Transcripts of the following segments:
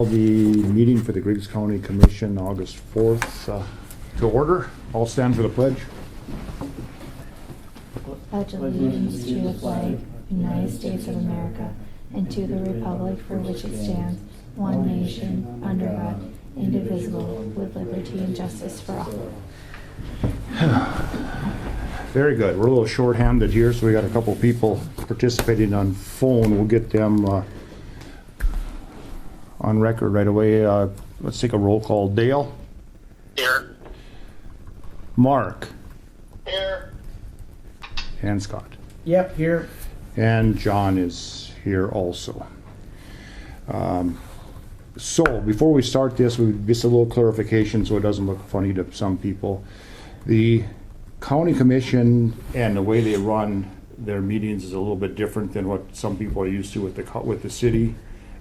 The meeting for the Griggs County Commission, August 4th, to order. All stand for the pledge. Pledge allegiance to the flag, United States of America, and to the republic for which it stands, one nation, under God, indivisible, with liberty and justice for all. Very good. We're a little short-handed here, so we got a couple people participating on phone. We'll get them on record right away. Let's take a roll call. Dale? Here. Mark? Here. And Scott? Yep, here. And John is here also. So before we start this, just a little clarification so it doesn't look funny to some people. The county commission and the way they run their meetings is a little bit different than what some people are used to with the city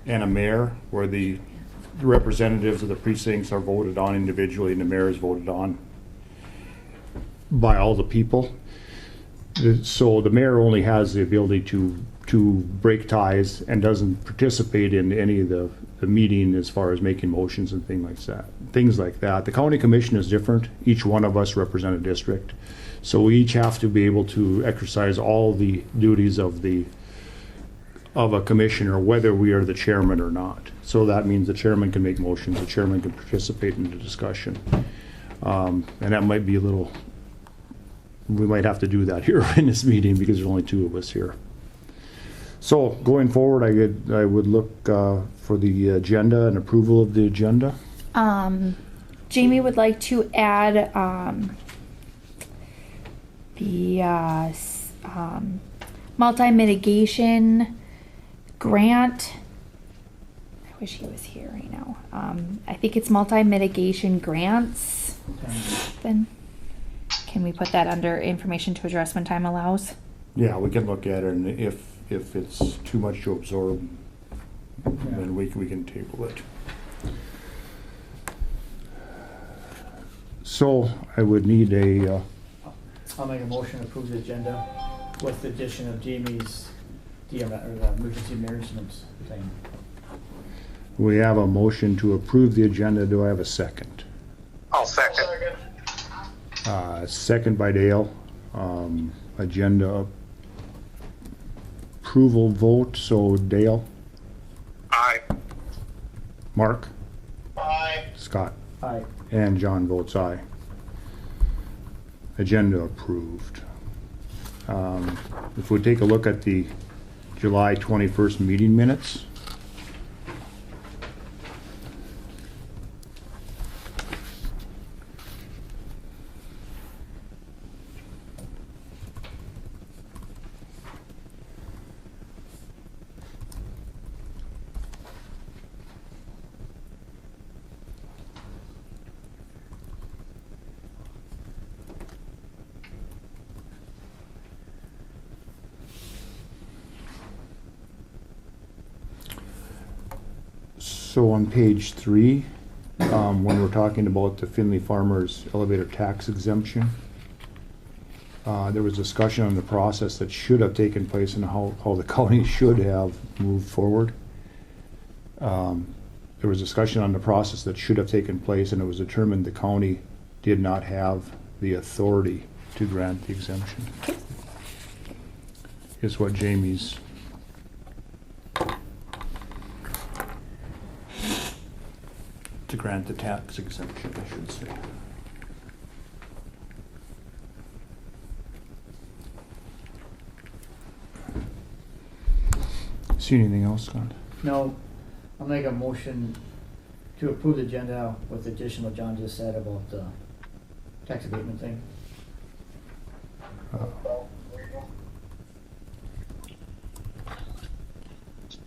and a mayor, where the representatives of the precincts are voted on individually and the mayor is voted on by all the people. So the mayor only has the ability to break ties and doesn't participate in any of the meeting as far as making motions and things like that. The county commission is different. Each one of us represent a district. So we each have to be able to exercise all the duties of a commissioner, whether we are the chairman or not. So that means the chairman can make motions, the chairman can participate in the discussion. And that might be we might have to do that here in this meeting because there's only two of us here. So going forward, I would look for the agenda and approval of the agenda. Jamie would like to add the multi-mitigation grant. I wish he was here right now. I think it's multi-mitigation grants. Then can we put that under information to address when time allows? Yeah, we can look at it, and if it's too much to absorb, then we can table it. So I would need I'll make a motion to approve the agenda with the addition of Jamie's the emergency management thing. we have a motion to approve the agenda. Do I have a second? I'll second. Second by Dale. Agenda approval vote. So Dale? Aye. Mark? Aye. Scott? Aye. And John votes aye. Agenda approved. If we take a look at the July 21st meeting minutes. So on page 3, when we're talking about the Findlay Farmers elevator tax exemption, there was discussion on the process that should have taken place and how the county should have moved forward. There was discussion on the process that should have taken place, and it was determined the county did not have the authority to grant the exemption. Is what Jamie's to grant the tax exemption, I should say. See anything else, Scott? No, I'll make a motion to approve the agenda with the addition what John just said about the tax abatement thing.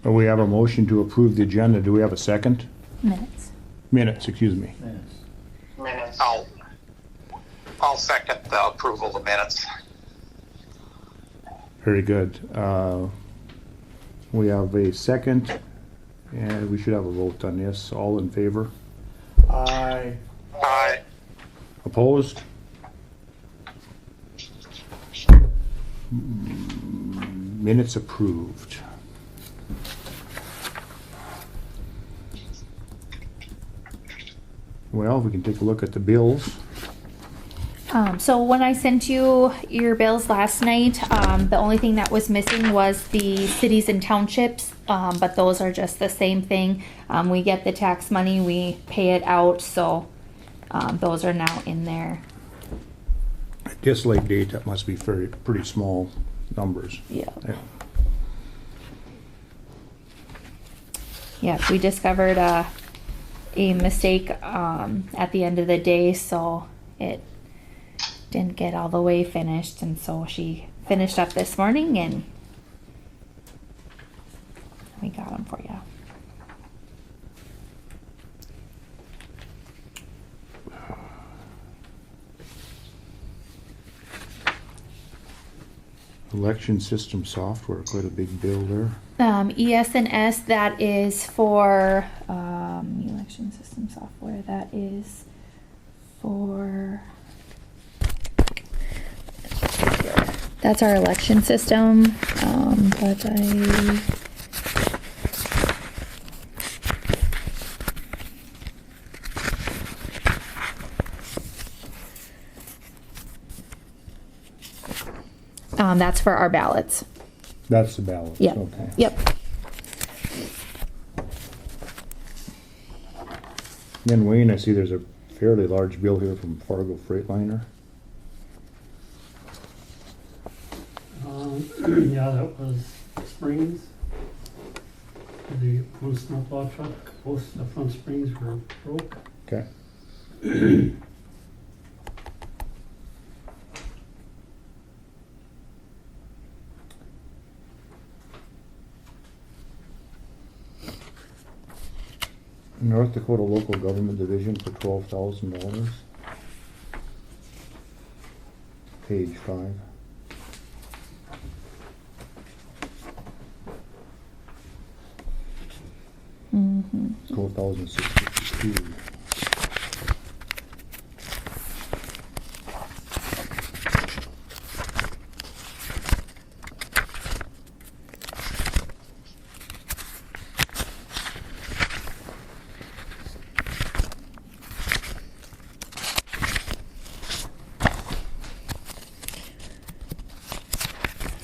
We have a motion to approve the agenda. Do we have a second? Minutes, excuse me. Minutes. I'll second the approval of the minutes. Very good. We have a second, and we should have a vote on this. All in favor? Aye. Aye. Opposed? Minutes approved. Well, we can take a look at the bills. So when I sent you your bills last night, the only thing that was missing was the cities and townships, but those are just the same thing. We get the tax money, we pay it out, so those are now in there. At this late date, that must be pretty small numbers. Yeah. Yeah. Yeah, we discovered a mistake at the end of the day, so it didn't get all the way finished, and so she finished up this morning and we got them for you. Election system software, quite a big bill there. ES&S, that is for election system software. That is for. That's our election system, but that's for our ballots. That's the ballot. Yep. Okay. Yep. Then Wayne, I see there's a fairly large bill here from Fargo Freightliner. Yeah, that was springs. The one snowplow truck, both the front springs were broke. Okay. North Dakota Local Government Division for $12,000. Page 5. Mm-hmm. 12,652.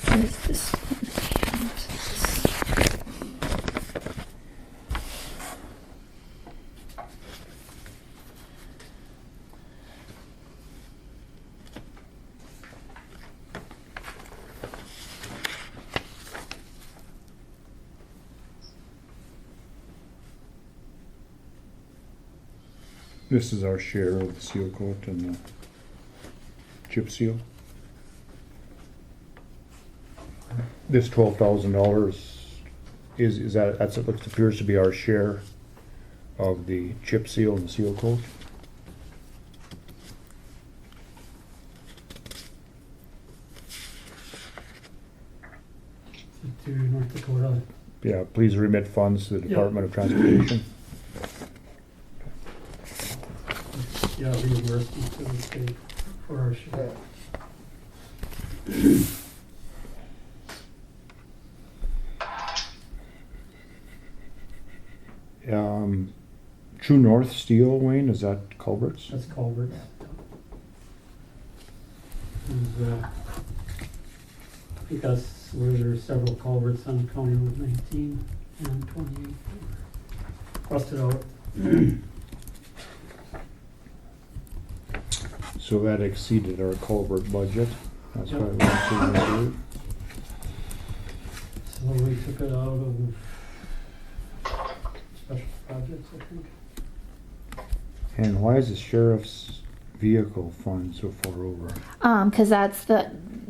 What is this one? This is our share of the seal coat and the chip seal. This $12,000 is that it looks appears to be our share of the chip seal and the seal coat. To North Dakota. Yeah, please remit funds to the Department of Transportation. Yeah, reimbursement to the state for our share. True North Steel, Wayne, is that culverts? That's culverts. And, I think that's where there's several culverts on County Road 19 and 28 rusted out. So that exceeded our culvert budget. That's why we went to reserve. So we took it out of special projects, I think. And why is the sheriff's vehicle fund so far over? Cause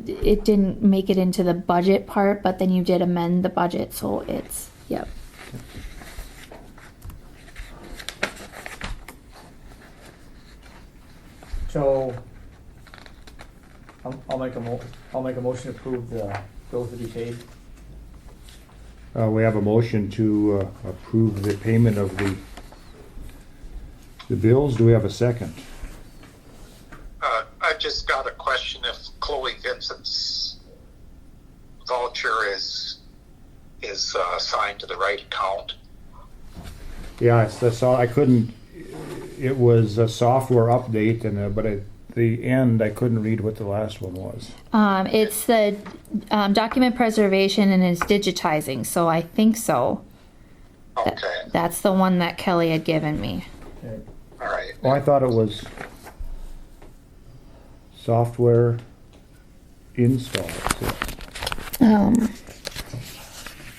it didn't make it into the budget part, but then you did amend the budget, so it's, yep. So, I'll make a motion to approve the bills to be paid. We have a motion to approve the payment of the bills. Do we have a second? I just got a question if Chloe Vincent's voucher is assigned to the right account. Yeah, that's all. I couldn't. it was a software update but at the end, I couldn't read what the last one was. It's the document preservation and it's digitizing, so I think so. Okay, That's the one that Kelly had given me. Okay. all right. Oh, I thought it was software install.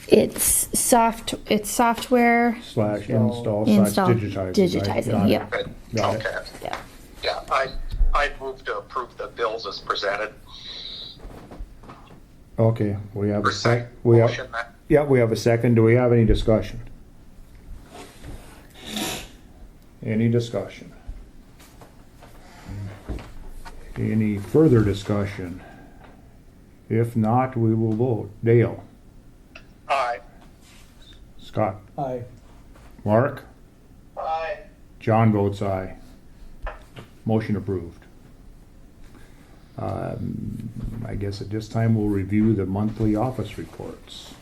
It's software. / install / Install, digitizing. digitizing, Got it. yep. Good. Got it. Okay. Yeah. Yeah, I move to approve the bills as presented. Okay, we have a Percent sec, we have, motion. yeah, we have a second. Do we have any discussion? Any discussion? Any further discussion? If not, we will vote. Dale? Aye. Scott? Aye. Mark? Aye. John votes aye. Motion approved. I guess at this time we'll review the monthly office reports.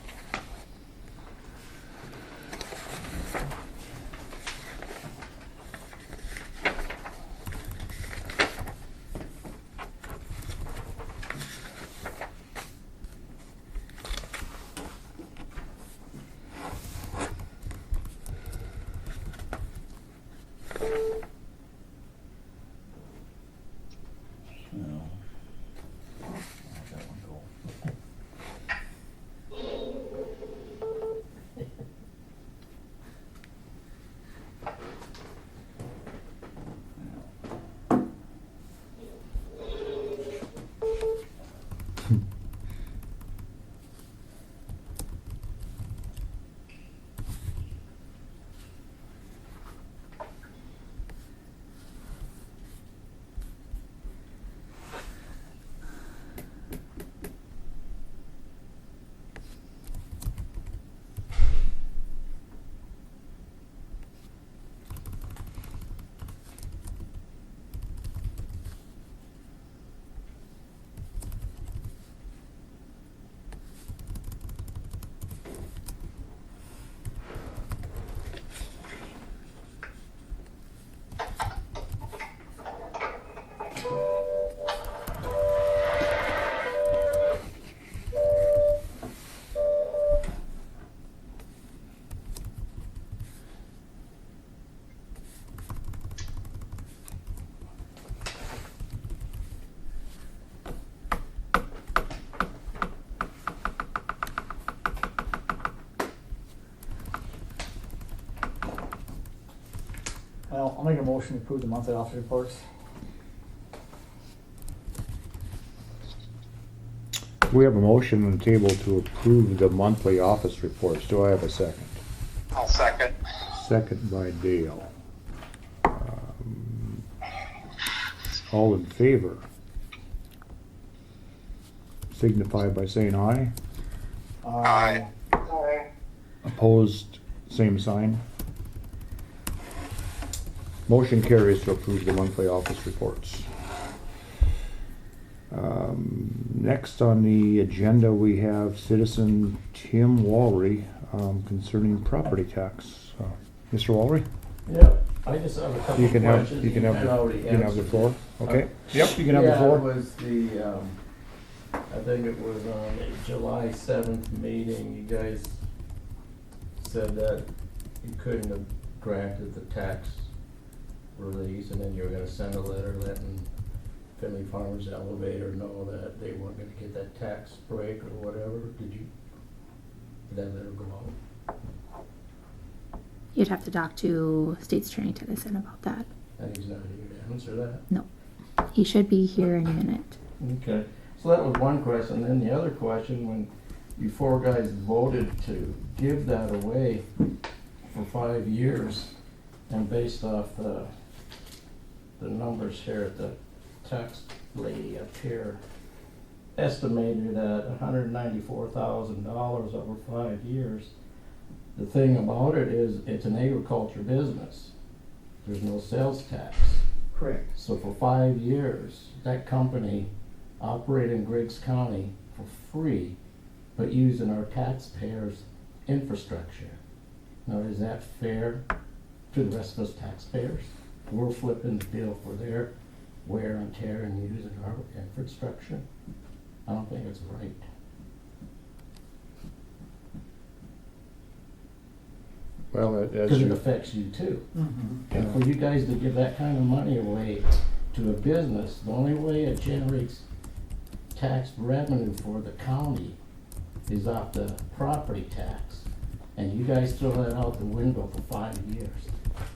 Well, I'll make a motion to approve the monthly office reports. We have a motion on the table to approve the monthly office reports. Do I have a second? I'll second. Second by Dale. All in favor? Signify by saying aye. Aye. Opposed, same sign. Motion carries to approve the monthly office reports. Next on the agenda, we have citizen Tim Walry concerning property tax. Mr. Walry, Yeah, I just have a couple you of can have, questions. you can have, already you can have the answered. floor. Okay, yep, you can have the Yeah, it floor. was the, I think it was on the July 7th meeting, you guys said that you couldn't have granted the tax release, and then you were gonna send a letter letting Finley Farmers Elevator know that they weren't gonna get that tax break or whatever. Did that letter go out? You'd have to talk to State's Attorney Tennyson about that. And he's not here to answer that. No. He should be here in a minute. Okay, so that was one question, then the other question, when you four guys voted to give that away for 5 years, and based off the numbers here at the tax lady up here, estimated at $194,000 over 5 years. The thing about it is, it's an agriculture business. There's no sales tax. Correct. So for 5 years, that company operated in Griggs County for free, but using our taxpayers' infrastructure. Now, is that fair to the rest of us taxpayers? we're flipping the bill for their wear and tear and using our infrastructure. I don't think it's right. Well, as Because it you, affects you too. Mm-hmm. And for you guys to give that kind of money away to a business, the only way it generates tax revenue for the county is off the property tax. And you guys throw that out the window for 5 years.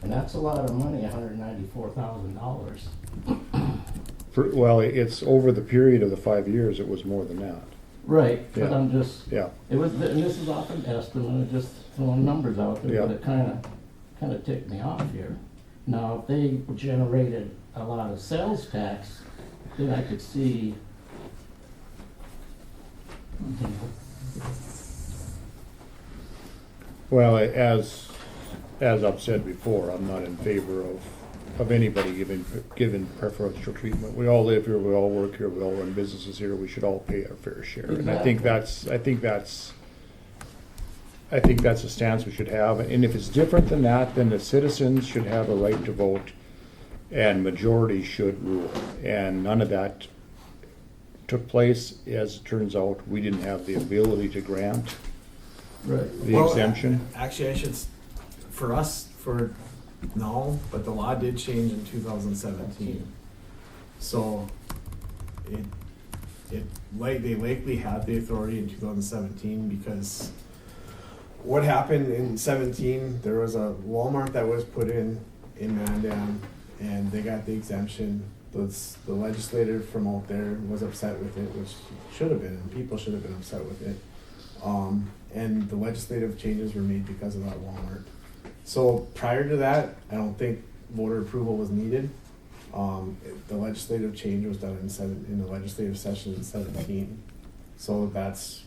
And that's a lot of money, $194,000. well, it's over the period of the 5 years, it was more than that. Right, but Yeah. I'm just, Yeah, it was, and this is off an estimate, just throwing numbers out there, but Yeah. it kinda ticked me off here. Now, if they generated a lot of sales tax, then I could see, you know, well, as I've said before, I'm not in favor of anybody given preferential treatment. We all live here, we all work here, we all run businesses here, we should all pay our fair share. And I think that's a stance we should have. And if it's different than that, then the citizens should have a right to vote and majority should rule. And none of that took place. As it turns out, we didn't have the ability to grant right. the exemption. Actually, no, but the law did change in 2017. So they likely had the authority in 2017 because what happened in 17, there was a Walmart that was put in Mandan and they got the exemption. The legislator from out there was upset with it, which should have been, and people should have been upset with it. And the legislative changes were made because of that Walmart. So prior to that, I don't think voter approval was needed. The legislative change was done in the legislative session in 17. So that's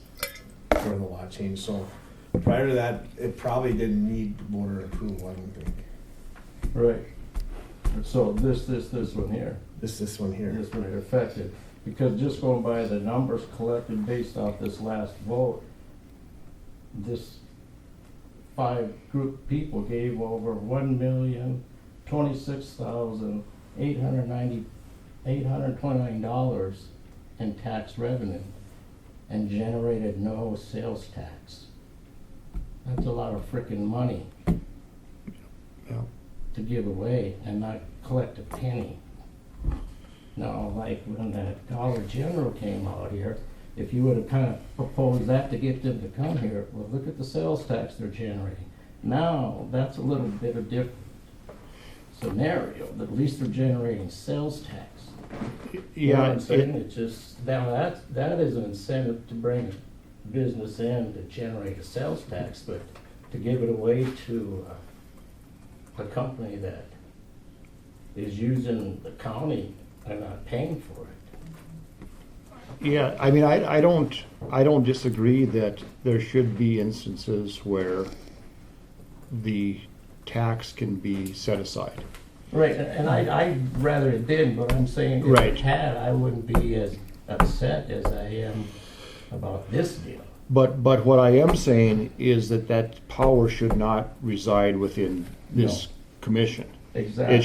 where the law changed. So prior to that, it probably didn't need voter approval, I don't think. Right. So this one here. This one here. This one here affected, because just going by the numbers collected based off this last vote, this 5 group people gave over $1,026,829 in tax revenue and generated no sales tax. That's a lot of frickin' money Yeah. to give away and not collect a penny. Now, like when that Dollar General came out here, if you would have kind of proposed that to get them to come here, well, look at the sales tax they're generating. Now, that's a little bit of different scenario, but at least they're generating sales tax. You know what I'm saying? It's just, now that is an incentive to bring business in to generate a sales tax, but to give it away to a company that is using the county and not paying for it. Yeah, I mean, I don't disagree that there should be instances where the tax can be set aside. Right, and I'd rather it didn't, but I'm saying if Right. it had, I wouldn't be as upset as I am about this deal. But what I am saying is that power should not reside within this commission. Exactly. It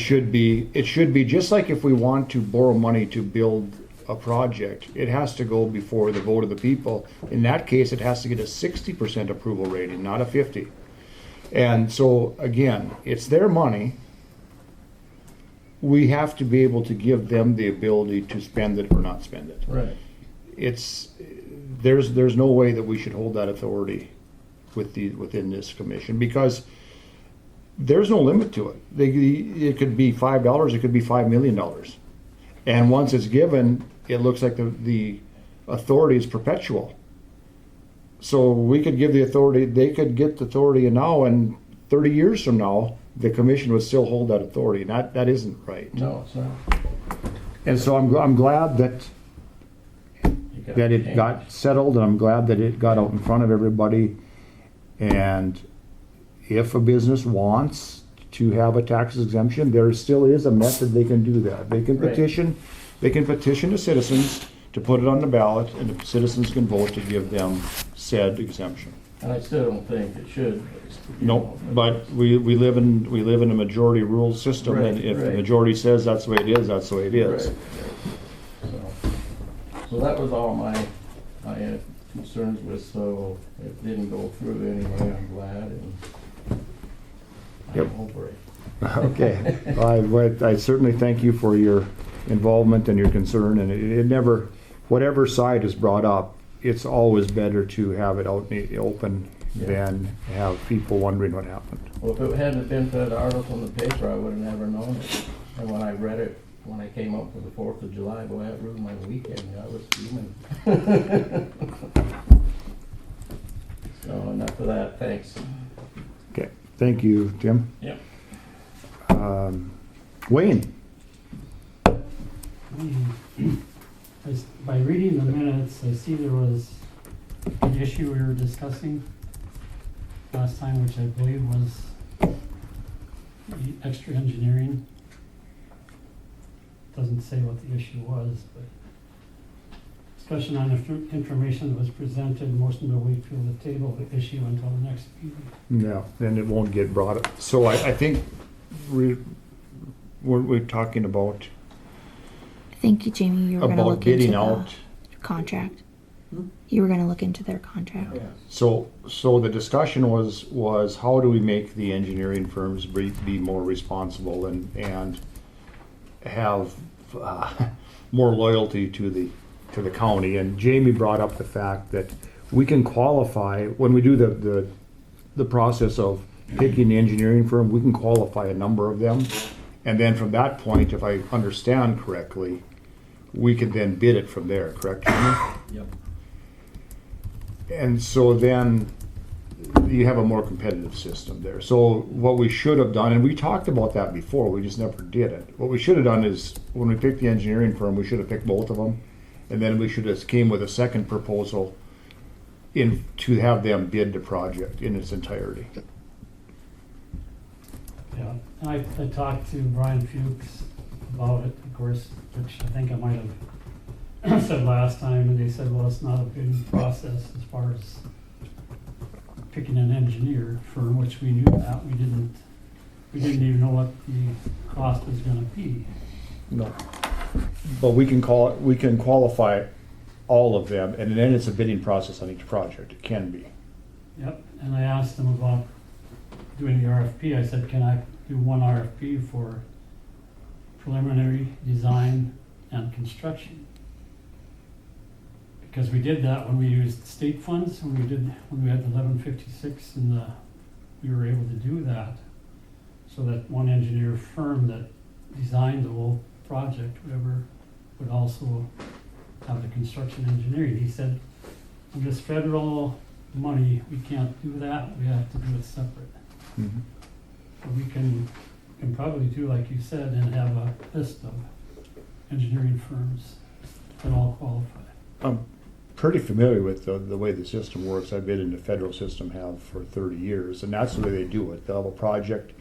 should be just like if we want to borrow money to build a project, it has to go before the vote of the people. In that case, it has to get a 60% approval rating, not a 50. And so again, it's their money. We have to be able to give them the ability to spend it or not spend it. Right. There's no way that we should hold that authority within this commission, because there's no limit to it. It could be $5, it could be $5 million. And once it's given, it looks like the authority is perpetual. So we could give the authority, they could get the authority now, and 30 years from now, the commission would still hold that authority, and that isn't right. No, it's not. And so I'm glad that it got settled, and I'm glad that it got out in front of everybody. And if a business wants to have a tax exemption, there still is a method they can do that. They can Right. petition the citizens to put it on the ballot, and the citizens can vote to give them said exemption. And I still don't think it should. Nope, but we live in a majority rule system, and Right, if the right. majority says that's the way it is, that's the way it is. Right. So that was all my concerns with, so it didn't go through anyway, I'm glad, and Yep. I'm over it. Okay, I certainly thank you for your involvement and your concern, and it never, whatever side is brought up, it's always better to have it out in the open Yeah. than have people wondering what happened. Well, if it hadn't been for that article in the paper, I would have never known it. And when I read it, when I came up for the 4th of July, boy, that ruined my weekend. I was fuming. So enough of that, thanks. Okay, thank you, Jim. Yep. Wayne? By reading the minutes, I see there was an issue we were discussing last time, which I believe was the extra engineering. Doesn't say what the issue was, but discussion on information that was presented, motion to Wakefield to table the issue until the next meeting. Yeah, then it won't get brought up. So I think we're talking about I think, Jamie, you were gonna about look into bidding the out. contract. Hmm? You were gonna look into their contract. Yeah. So the discussion was how do we make the engineering firms be more responsible and have more loyalty to the county? And Jamie brought up the fact that we can qualify when we do the process of picking the engineering firm. We can qualify a number of them, and then from that point, if I understand correctly, we could then bid it from there. Correct, Jamie? Yep. And so then you have a more competitive system there. So what we should have done, and we talked about that before, we just never did it. What we should have done is when we picked the engineering firm, we should have picked both of them. And then we should have came with a second proposal to have them bid the project in its entirety. Yeah, I talked to Brian Fuchs about it, of course, which I think I might have said last time, and they said, well, it's not a bidding process as far as picking an engineer firm, which we knew that. We didn't even know what the cost was gonna be. No. But we can qualify all of them, and then it's a bidding process on each project. It can be. Yep, and I asked them about doing the RFP. I said, can I do one RFP for preliminary design and construction? Because we did that when we used state funds, when we had the 1156, and we were able to do that. So that one engineer firm that designed the whole project, whatever, would also have the construction engineering. He said, with this federal money, we can't do that, we have to do it separate. Mhm. But we can probably do, like you said, and have a list of engineering firms that all qualify. I'm pretty familiar with the way the system works. I've been in the federal system have for 30 years, and that's the way they do it. They'll have a project,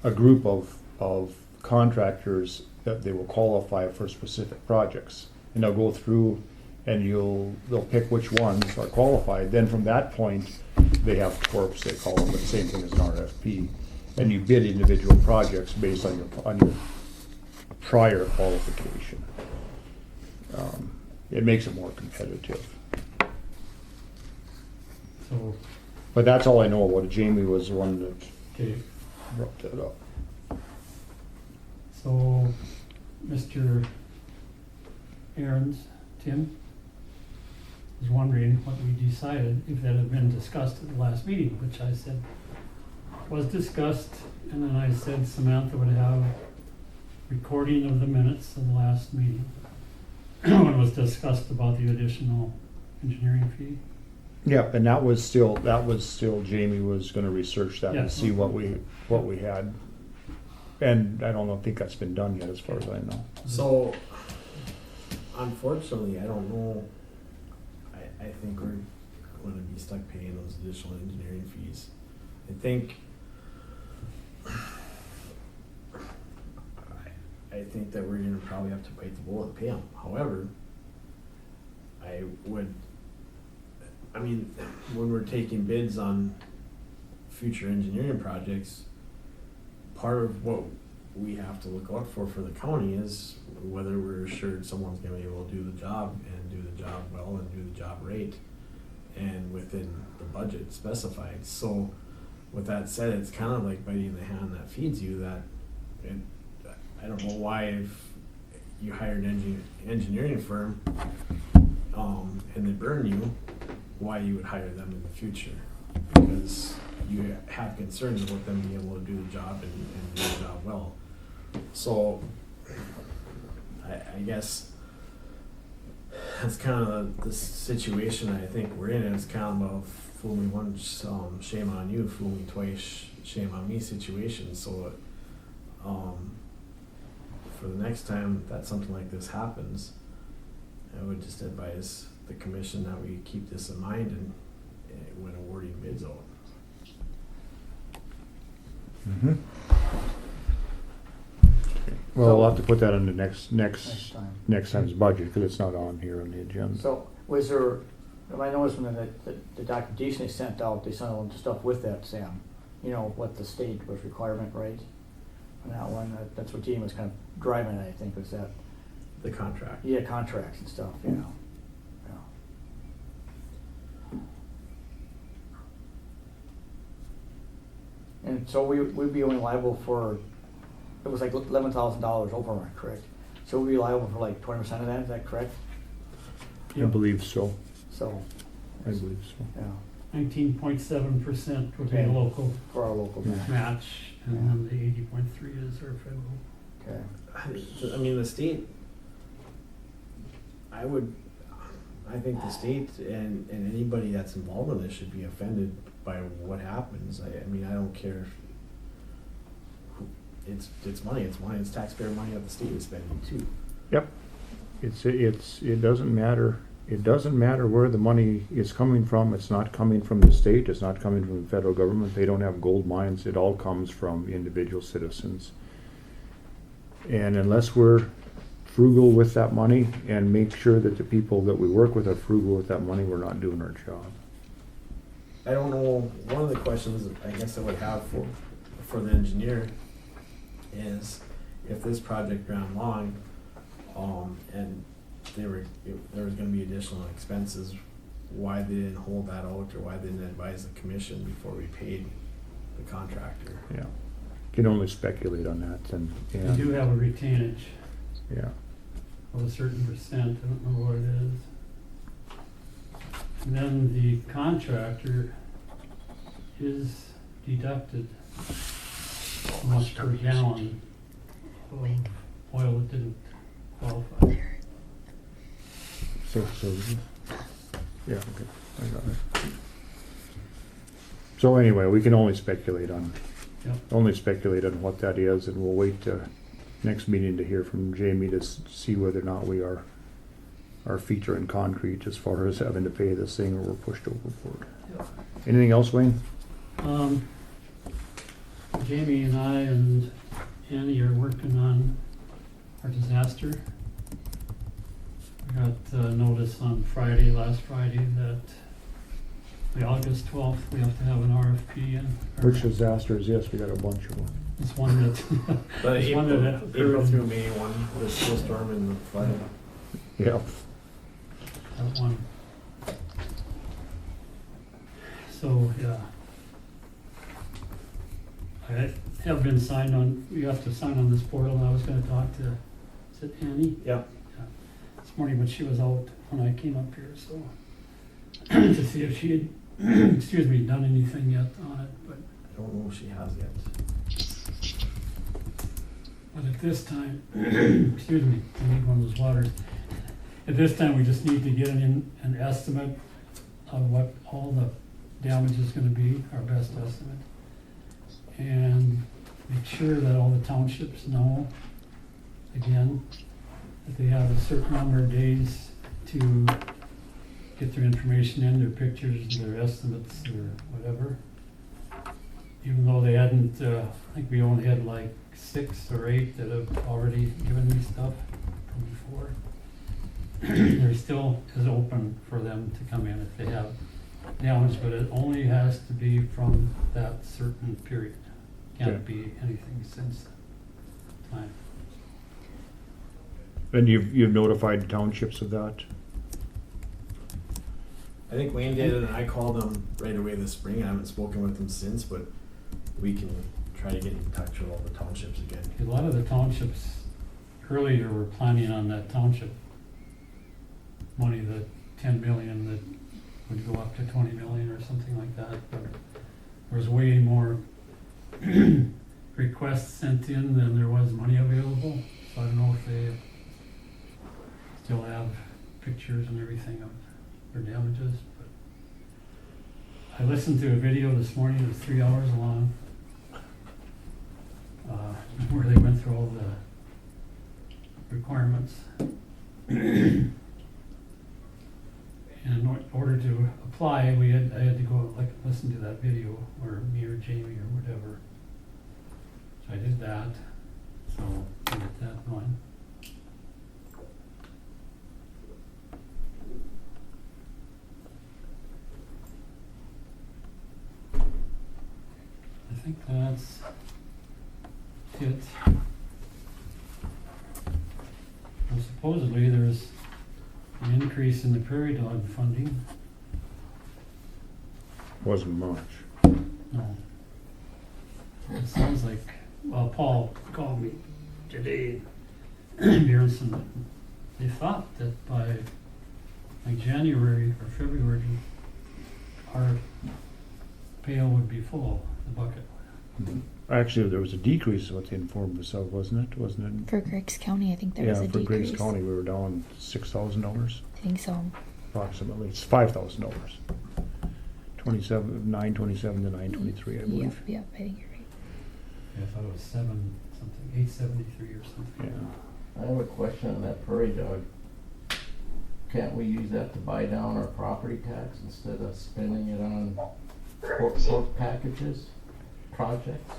a group of contractors that they will qualify for specific projects. And they'll go through and they'll pick which ones are qualified. Then from that point, they have corps, they call them, but the same thing as an RFP. And you bid individual projects based on your prior qualification. It makes it more competitive. So, But that's all I know about it. Jamie was the one that okay, brought that up. so Mr. Aaron's, Tim, was wondering what we decided, if that had been discussed at the last meeting, which I said was discussed, and then I said Samantha would have recording of the minutes of the last meeting when it was discussed about the additional engineering fee. Yeah, and that was still Jamie was gonna research that Yeah. and see what we had. And I think that's been done yet as far as I know. So, unfortunately, I don't know. I think we're going to be stuck paying those additional engineering fees. I think. I think that we're going to probably have to bite the bullet and pay them. However, I would I mean, when we're taking bids on future engineering projects, part of what we have to look out for the county is whether we're assured someone's gonna be able to do the job and do the job well and do the job right and within the budget specified. So with that said, it's kind of like biting the hand that feeds you. That I don't know why if you hired an engineering firm and they burn you, why you would hire them in the future, because you have concerns about them being able to do the job and do the job well. So I guess that's kind of the situation I think we're in. It's kind of a fool me once, shame on you, fool me twice, shame on me situation. So for the next time that something like this happens, I would just advise the commission that we keep this in mind and when awarding bids out. Mhm. Well, we'll have to put that on the next time. time's budget, because it's not on here on the agenda. So was there, I noticed when the documentation they sent out, they sent all the stuff with that, Sam. You know, what the state was requirement, right? On that one, that's what Gene was kind of driving at, I think, was that, The contract. yeah, contracts and stuff, you know. Yeah. And so we'd be only liable for, it was like $11,000 overrun, correct? So we'd be liable for like 20% of that, is that correct? I believe so. So, I believe so. yeah, 19.7% would be Okay. local for our local Yeah. match. match, and then the 80.3 is our federal. Okay. I mean, the state, I think the state and anybody that's involved in this should be offended by what happens. I mean, I don't care if it's money, it's taxpayer money that the state is spending too. Yep. It doesn't matter. It doesn't matter where the money is coming from. It's not coming from the state. It's not coming from the federal government. They don't have gold mines. It all comes from individual citizens. And unless we're frugal with that money and make sure that the people that we work with are frugal with that money, we're not doing our job. I don't know, one of the questions I guess I would have for the engineer is if this project ran long, and there was gonna be additional expenses, why they didn't hold that out or why they didn't advise the commission before we paid the contractor. Yeah. Can only speculate on that and, We do have a retainage yeah. of a certain percent, I don't know what it is. And then the contractor is deducted so much per gallon of oil that didn't qualify. So, yeah, okay, I got it. So anyway, we can only speculate on what that is, and we'll wait till next meeting to hear from Jamie to see whether or not we are featuring concrete as far as having to pay this thing or we're pushed overboard. Anything else, Wayne? Jamie and I and Annie are working on our disaster. We got notice on last Friday, that by August 12th, we have to have an RFP in. Which disaster is this? We got a bunch of them. It's one that, The it's one that April occurred through in May one, the snowstorm and the flood. Yeah. that one. So, yeah. I have been signed on, we have to sign on this portal, and I was gonna talk to, is it Annie? Yep. This morning, but she was out when I came up here, so, to see if she had, excuse me, done anything yet on it, but I don't know if she has yet. at this time, excuse me, I need one of those waters. At this time, we just need to get an estimate of what all the damage is gonna be, our best estimate. And make sure that all the townships know, again, that they have a certain number of days to get their information in, their pictures, their estimates, or whatever. Even though they hadn't, I think we only had like 6 or 8 that have already given me stuff from before. There still is open for them to come in if they have damage, but it only has to be from that certain period. Can't Okay. be anything since that time. And you've notified townships of that? I think Wayne did it, and I called him right away this spring. I haven't spoken with him since, but we can try to get in touch with all the townships again. A lot of the townships earlier were planning on that township money, the 10 million that would go up to 20 million or something like that, but there was way more requests sent in than there was money available, so I don't know if they still have pictures and everything of their damages, but I listened to a video this morning, it was 3 hours long, where they went through all the requirements. And in order to apply, I had to go like listen to that video, or me or Jamie or whatever. So I did that. So I get that going. I think that's it. Well, supposedly there's an increase in the prairie dog funding. Wasn't much. No. It sounds like, well, Paul called me today, Berenson, they thought that by like January or February, our pail would be full, the bucket. Actually, there was a decrease, is what they informed us of, wasn't it? Wasn't it? For Griggs County, I think there was a Yeah, for decrease. Griggs County, we were down $6,000 I think so. approximately. It's $5,000. 927 to 923, I believe. Yep, I think you're right. Yeah, I thought it was 873 or something. Yeah. I have a question on that prairie dog. Can't we use that to buy down our property tax instead of spending it on pork packages, projects?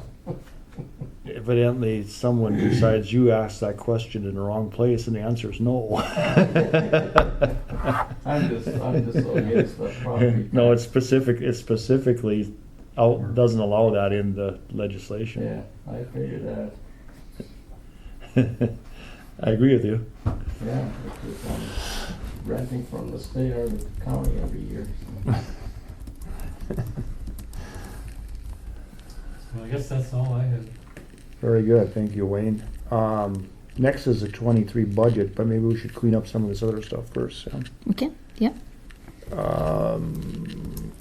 Evidently, someone besides you asked that question in the wrong place, and the answer is no. I'm just so against the property tax. No, it's specifically doesn't allow that in the legislation. Yeah, I figured that. I agree with you. Yeah, because I'm renting from the state or the county every year. So. Well, I guess that's all I had. Very good, thank you, Wayne. Next is the 23 budget, but maybe we should clean up some of this other stuff first. Sam. Okay, yep.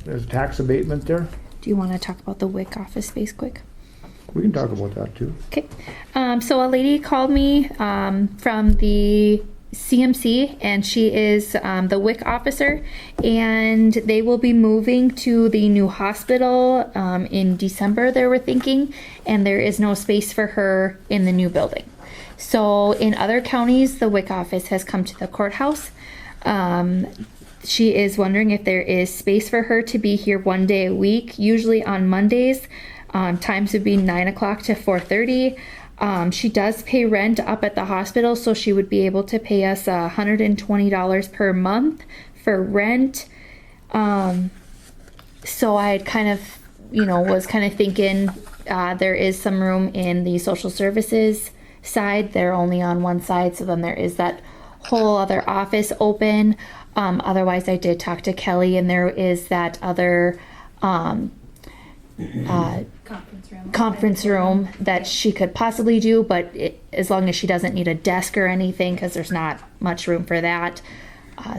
There's tax abatement there. Do you want to talk about the WIC office space quick? We can talk about that too. Okay. So a lady called me from the CMC, and she is the WIC officer, and they will be moving to the new hospital in December, they were thinking, and there is no space for her in the new building. So in other counties, the WIC office has come to the courthouse. She is wondering if there is space for her to be here 1 day a week, usually on Mondays. Times would be 9 o'clock to 4:30. She does pay rent up at the hospital, so she would be able to pay us $120 per month for rent. So I had kind of, was kind of thinking there is some room in the social services side. They're only on one side, so then there is that whole other office open. Otherwise, I did talk to Kelly, and there is that other conference room that she could possibly do, but as long as she doesn't need a desk or anything, because there's not much room for that.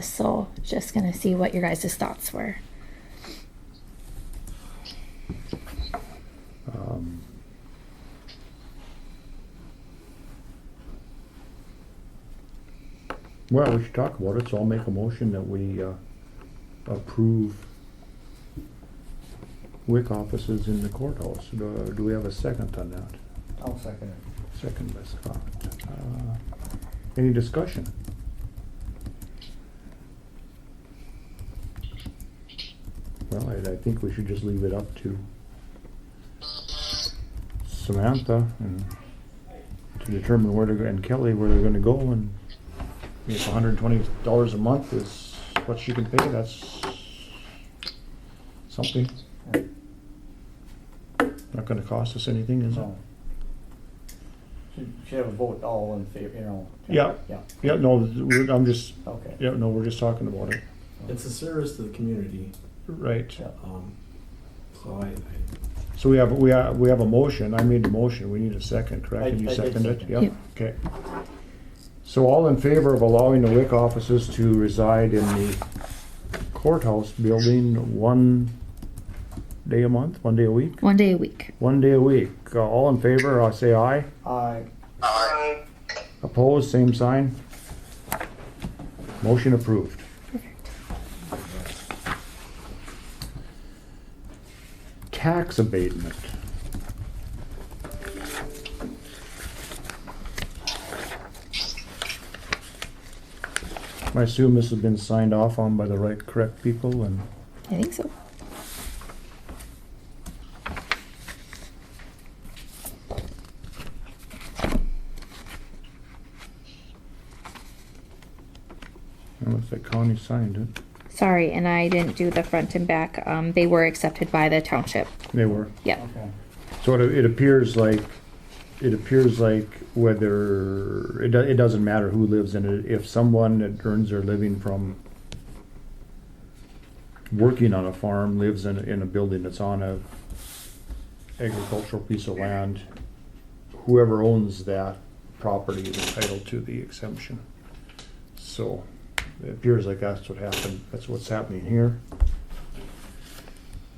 So just gonna see what your guys' thoughts were. Well, we should talk about it, so I'll make a motion that we approve WIC offices in the courthouse. Do we have a second on that? I'll second it. Second by Scott. Any discussion? Well, I think we should just leave it up to Samantha and to determine where to go, and Kelly where they're gonna go, and if $120 a month is what she can pay, that's something. Not gonna cost us anything, is it? So, should have a vote all in favor, you know. Yeah. Yeah, Yeah, no, I'm just, okay. yeah, no, we're just talking about it. It's a service to the community. Right. Yeah. So I So we have a motion. I made the motion. We need a second, correct? And you I did seconded it? second. Yep. Yep. Okay. So all in favor of allowing the WIC offices to reside in the courthouse building 1 day a month, 1 day a week? 1 day a week. 1 day a week. All in favor, I'll say aye. Aye. Opposed, same sign. Motion approved. Tax abatement. I assume this has been signed off on by the right, correct people, and I think so. it looks like Connie signed it. Sorry, and I didn't do the front and back. They were accepted by the township. They were. Yep. Okay. So it appears like whether, it doesn't matter who lives in it. If someone that earns their living from working on a farm lives in a building that's on a agricultural piece of land, whoever owns that property is entitled to the exemption. So it appears like that's what happened. That's what's happening here.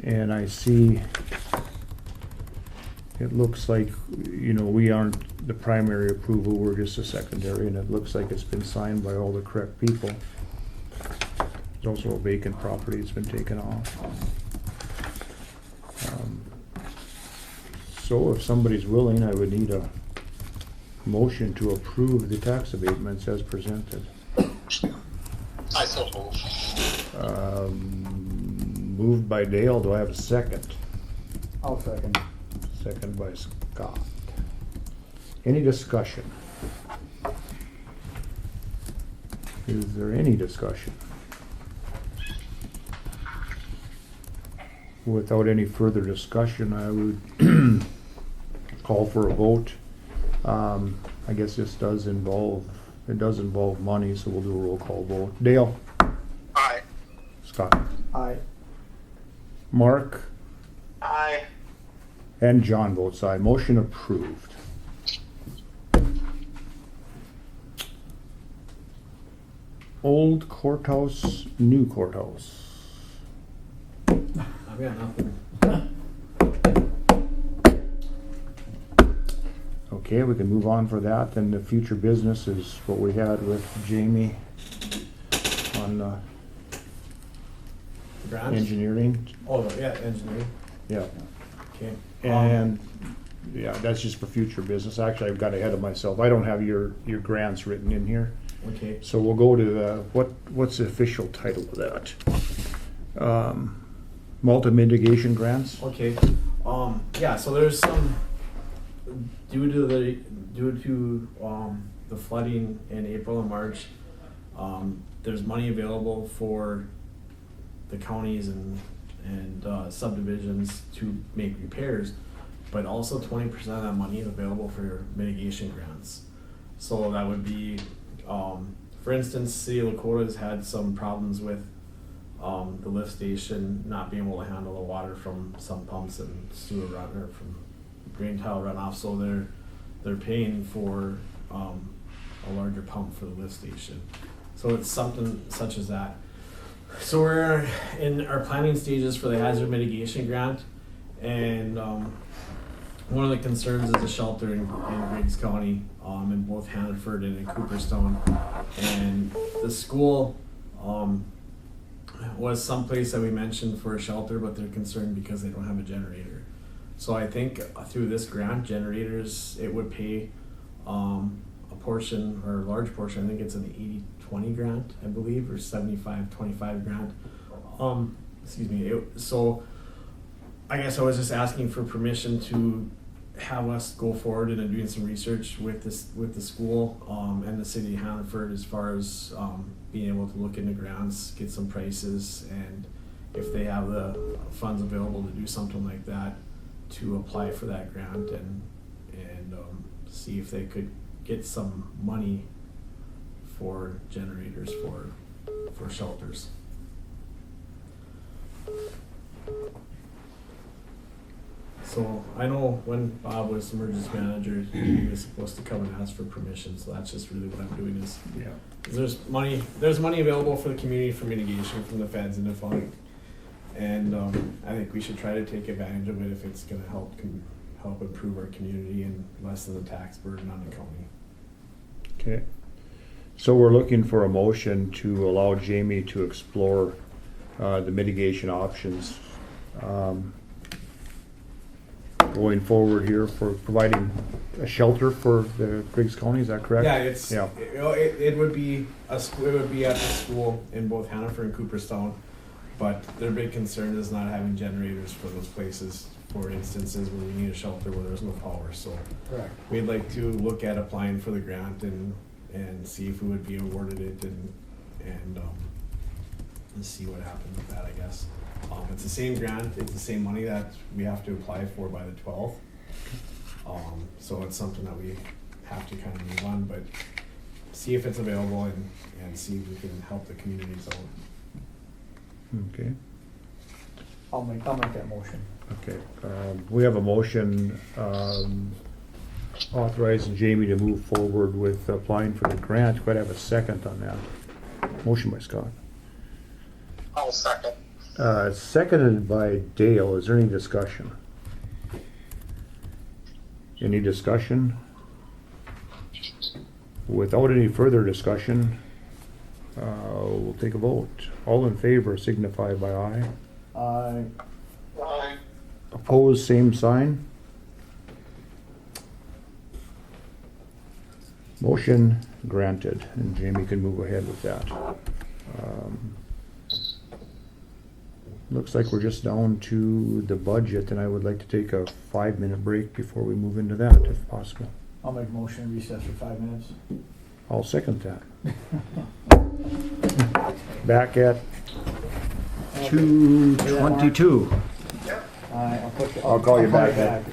And I see, it looks like, we aren't the primary approval, we're just a secondary, and it looks like it's been signed by all the correct people. There's also a vacant property that's been taken off. So if somebody's willing, I would need a motion to approve the tax abatements as presented. I so move. Moved by Dale, do I have a second? I'll second. Second by Scott. Any discussion? Is there any discussion? Without any further discussion, I would call for a vote. I guess this does involve money, so we'll do a roll call vote. Dale? Aye. Scott? Aye. Mark? Aye. And John votes aye. Motion approved. Old courthouse, new courthouse. I've got nothing. Okay, we can move on for that. Then the future business is what we had with Jamie on Grant? engineering. Oh, yeah, engineering. Yeah. Okay. And, yeah, that's just for future business. Actually, I've got ahead of myself. I don't have your grants written in here. Okay. So we'll go to the, what's the official title of that? Multi-mitigation grants? Okay. Yeah, so there's some due to the flooding in April and March, there's money available for the counties and subdivisions to make repairs, but also 20% of that money is available for mitigation grants. So that would be, for instance, City of Lakota has had some problems with the lift station not being able to handle the water from some pumps and sewer run or from drain tile runoff, so they're paying for a larger pump for the lift station. So it's something such as that. So we're in our planning stages for the hazard mitigation grant, and one of the concerns is a shelter in Griggs County, in both Hannaford and in Cooperstown, and the school was someplace that we mentioned for a shelter, but they're concerned because they don't have a generator. So I think through this grant, generators, it would pay a portion or a large portion. I think it's an 80-20 grant, I believe, or 75-25 grant. Excuse me. So I guess I was just asking for permission to have us go forward and doing some research with the school and the city of Hannaford as far as being able to look into grants, get some prices, and if they have the funds available to do something like that, to apply for that grant and see if they could get some money for generators for shelters. So I know when Bob was emergency manager, he was supposed to come and ask for permission, so that's just really what I'm doing is, Yeah. there's money available for the community for mitigation from the feds and the fund. And I think we should try to take advantage of it if it's gonna help improve our community and lessen the tax burden on the county. Okay. So we're looking for a motion to allow Jamie to explore the mitigation options going forward here for providing a shelter for the Griggs County, is that correct? Yeah, it would be at the school in both Hannaford and Cooperstown, but their big concern is not having generators for those places, for instances where we need a shelter where there's no power. So Correct. we'd like to look at applying for the grant and see if we would be awarded it and see what happens with that, I guess. It's the same grant, it's the same money that we have to apply for by the 12th. So it's something that we have to kind of move on, but see if it's available and see if we can help the communities out. Okay. I'll make that motion. Okay, we have a motion authorizing Jamie to move forward with applying for the grant. Could I have a second on that? Motion by Scott. I'll second. Seconded by Dale. Is there any discussion? Any discussion? Without any further discussion, we'll take a vote. All in favor signify by aye. Aye. Opposed, same sign. Motion granted, and Jamie can move ahead with that. Looks like we're just down to the budget, and I would like to take a 5-minute break before we move into that, if possible. I'll make a motion to recess for 5 minutes. I'll second that. Back at 2:22. I'll call you back then.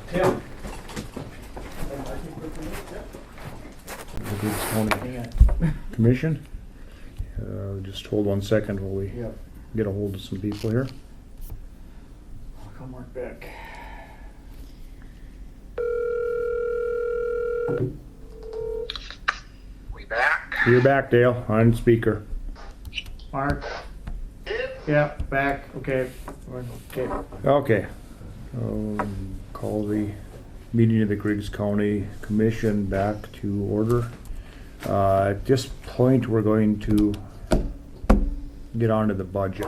Tim. The Griggs County Hang on. Commission. Just hold 1 second while we Yep. get a hold of some people here. I'll come work back. We back? You're back, Dale, on speaker. Mark? Yeah, back, okay. We're okay. Okay. Call the meeting of the Griggs County Commission back to order. At this point, we're going to get on to the budget.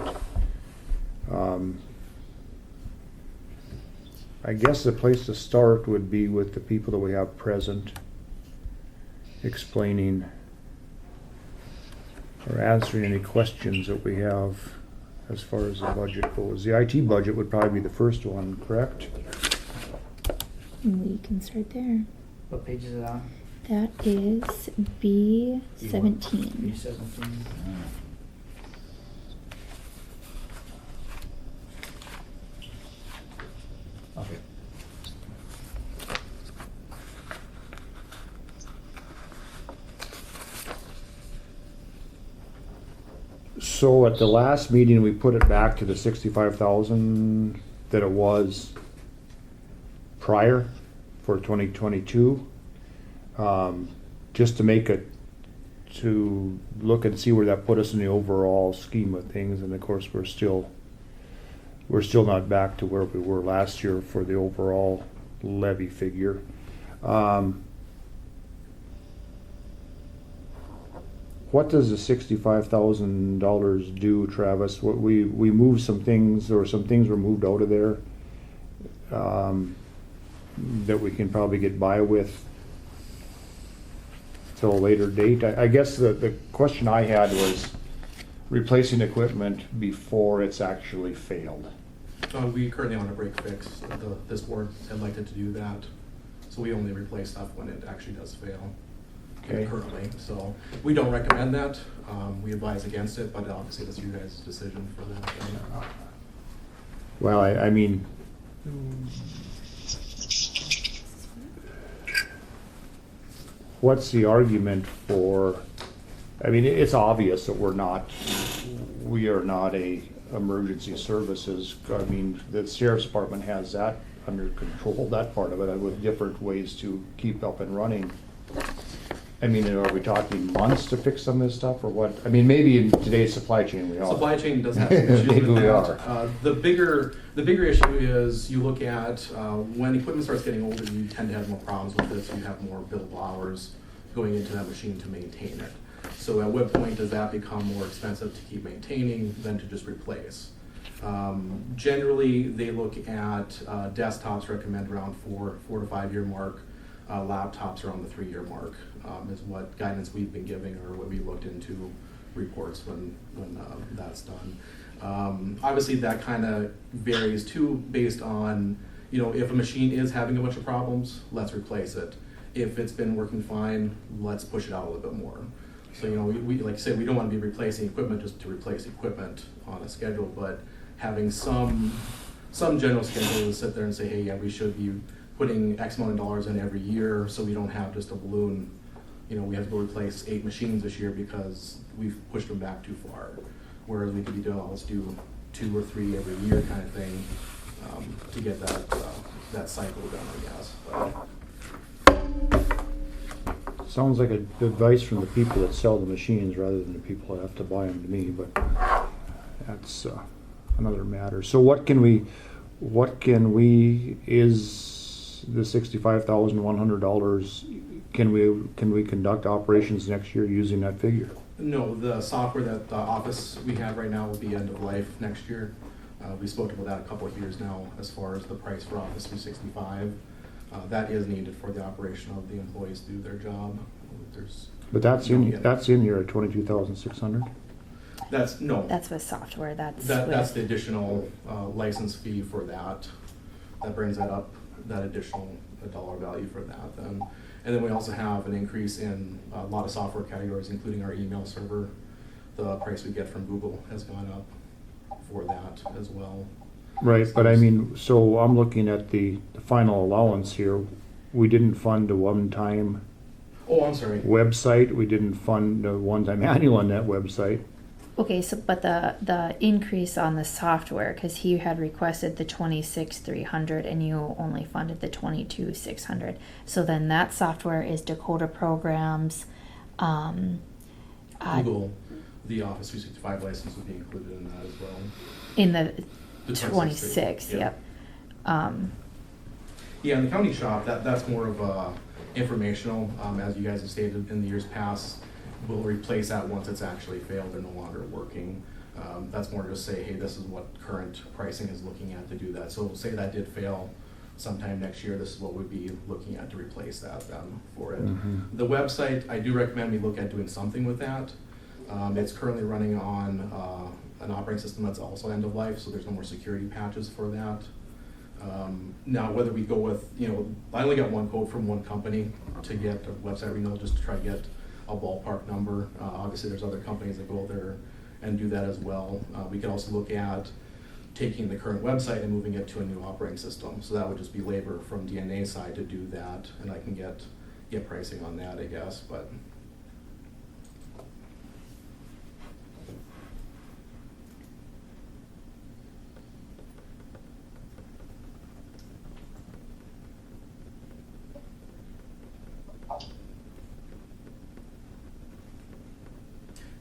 I guess the place to start would be with the people that we have present, explaining or answering any questions that we have as far as the budget goes. The IT budget would probably be the first one, correct? We can start there. What page is it on? That is B17. B17. Okay. So at the last meeting, we put it back to the 65,000 that it was prior for 2022. Just to make it, to look and see where that put us in the overall scheme of things, and of course, we're still not back to where we were last year for the overall levy figure. What does the $65,000 do, Travis? What we moved some things, or some things were moved out of there that we can probably get by with till a later date. I guess the question I had was replacing equipment before it's actually failed. We currently own a break fix. This board had elected to do that, so we only replace stuff when it actually does fail. Okay. currently. So we don't recommend that. We advise against it, but obviously that's you guys' decision for that. Well, I mean, what's the argument for, I mean, it's obvious that we are not a emergency services. I mean, the sheriff's department has that under control, that part of it, with different ways to keep up and running. I mean, are we talking months to fix some of this stuff, or what? I mean, maybe in today's supply chain we are. Supply chain does have some issues Maybe with we that. are. The bigger issue is you look at when equipment starts getting older, you tend to have more problems with it, so you have more billable hours going into that machine to maintain it. So at what point does that become more expensive to keep maintaining than to just replace? Generally, they look at desktops recommend around 4 to 5 year mark. Laptops around the 3 year mark is what guidance we've been giving, or what we looked into reports when that's done. Obviously, that kind of varies too, based on, you know, if a machine is having a bunch of problems, let's replace it. If it's been working fine, let's push it out a little bit more. So, you know, we like I said, we don't want to be replacing equipment just to replace equipment on a schedule, but having some general schedule to sit there and say, hey, yeah, we should be putting X amount of dollars in every year, so we don't have just a balloon. You know, we have to go replace 8 machines this year because we've pushed them back too far. Whereas we could be doing, let's do 2 or 3 every year kind of thing, to get that cycle done, I guess. Sounds like advice from the people that sell the machines rather than the people that have to buy them to me, but that's another matter. So is the $65,100, can we conduct operations next year using that figure? No, the software that the office we have right now will be end of life next year. We spoke about that a couple of years now as far as the price for Office 365. That is needed for the operation of the employees to do their job. But that's in your 22,600. That's That's with software, that's the additional license fee for that. That brings that up, that additional dollar value for that then. And then we also have an increase in a lot of software categories, including our email server. The price we get from Google has gone up for that as well. Right, but I mean, so I'm looking at the final allowance here. We didn't fund a one-time Oh, I'm sorry. website. We didn't fund a one-time annual on that website. Okay, so but the increase on the software, because he had requested the 26,300 and you only funded the 22,600. So then that software is Dakota Programs. Google, the Office 365 license would be included in that as well. In the The 26, yeah. yep. Yeah, in the county shop, that's more of informational, as you guys have stated in the years past. We'll replace that once it's actually failed or no longer working. That's more just say, hey, this is what current pricing is looking at to do that. So say that did fail sometime next year, this is what we'd be looking at to replace that for it. Mm-hmm. The website, I do recommend we look at doing something with that. It's currently running on an operating system that's also end of life, so there's no more security patches for that. Now, whether we go with, you know, I only got one quote from one company to get a website renewal, just to try to get a ballpark number. Obviously, there's other companies that go there and do that as well. We could also look at taking the current website and moving it to a new operating system. So that would just be labor from DNA side to do that, and I can get pricing on that, I guess, but.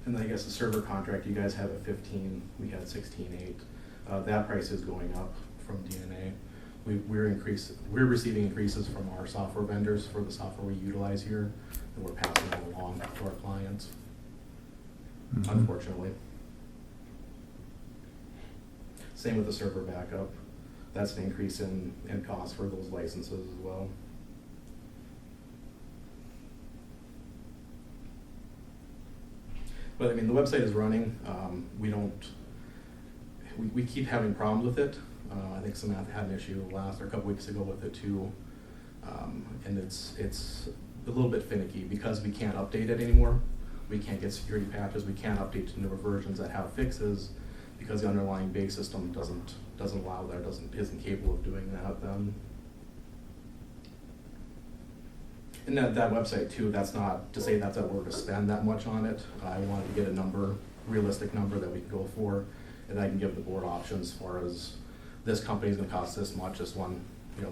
And I guess the server contract, you guys have at 15, we had 16.8. That price is going up from DNA. We're receiving increases from our software vendors for the software we utilize here, and we're passing that along to our clients, Mm-hmm. unfortunately. Same with the server backup. That's an increase in cost for those licenses as well. But I mean, the website is running. We keep having problems with it. I think Samantha had an issue a couple weeks ago with it too. And it's a little bit finicky because we can't update it anymore. We can't get security patches, we can't update to newer versions that have fixes because the underlying base system doesn't allow that, isn't capable of doing that then. And that website too, that's not to say that's that we're to spend that much on it. I wanted to get a number, realistic number that we can go for, and I can give the board options as far as this company's gonna cost this much, this one,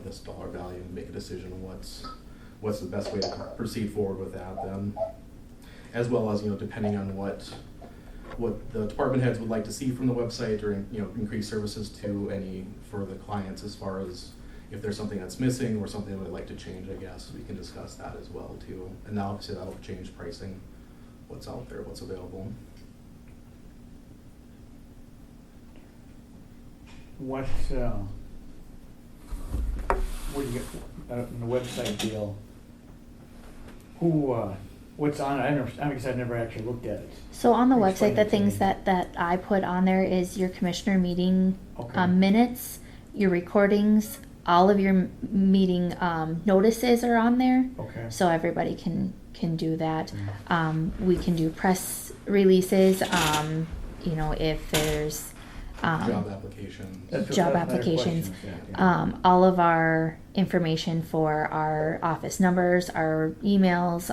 this dollar value, and make a decision on what's the best way to proceed forward with that then. As well as, depending on what the department heads would like to see from the website, or increase services to any for the clients, as far as if there's something that's missing or something they'd like to change, I guess we can discuss that as well too. And now obviously that'll change pricing, what's out there, what's available. What do you get in the website deal? What's on it? I guess I've never actually looked at it. So on the Explain website, the it to things me. that I put on there is your commissioner meeting Okay. minutes, your recordings, all of your meeting notices are on there. Okay. So everybody can do that. We can do press releases, if there's Job applications. That's job another applications. question, yeah. All of our information for our office numbers, our emails,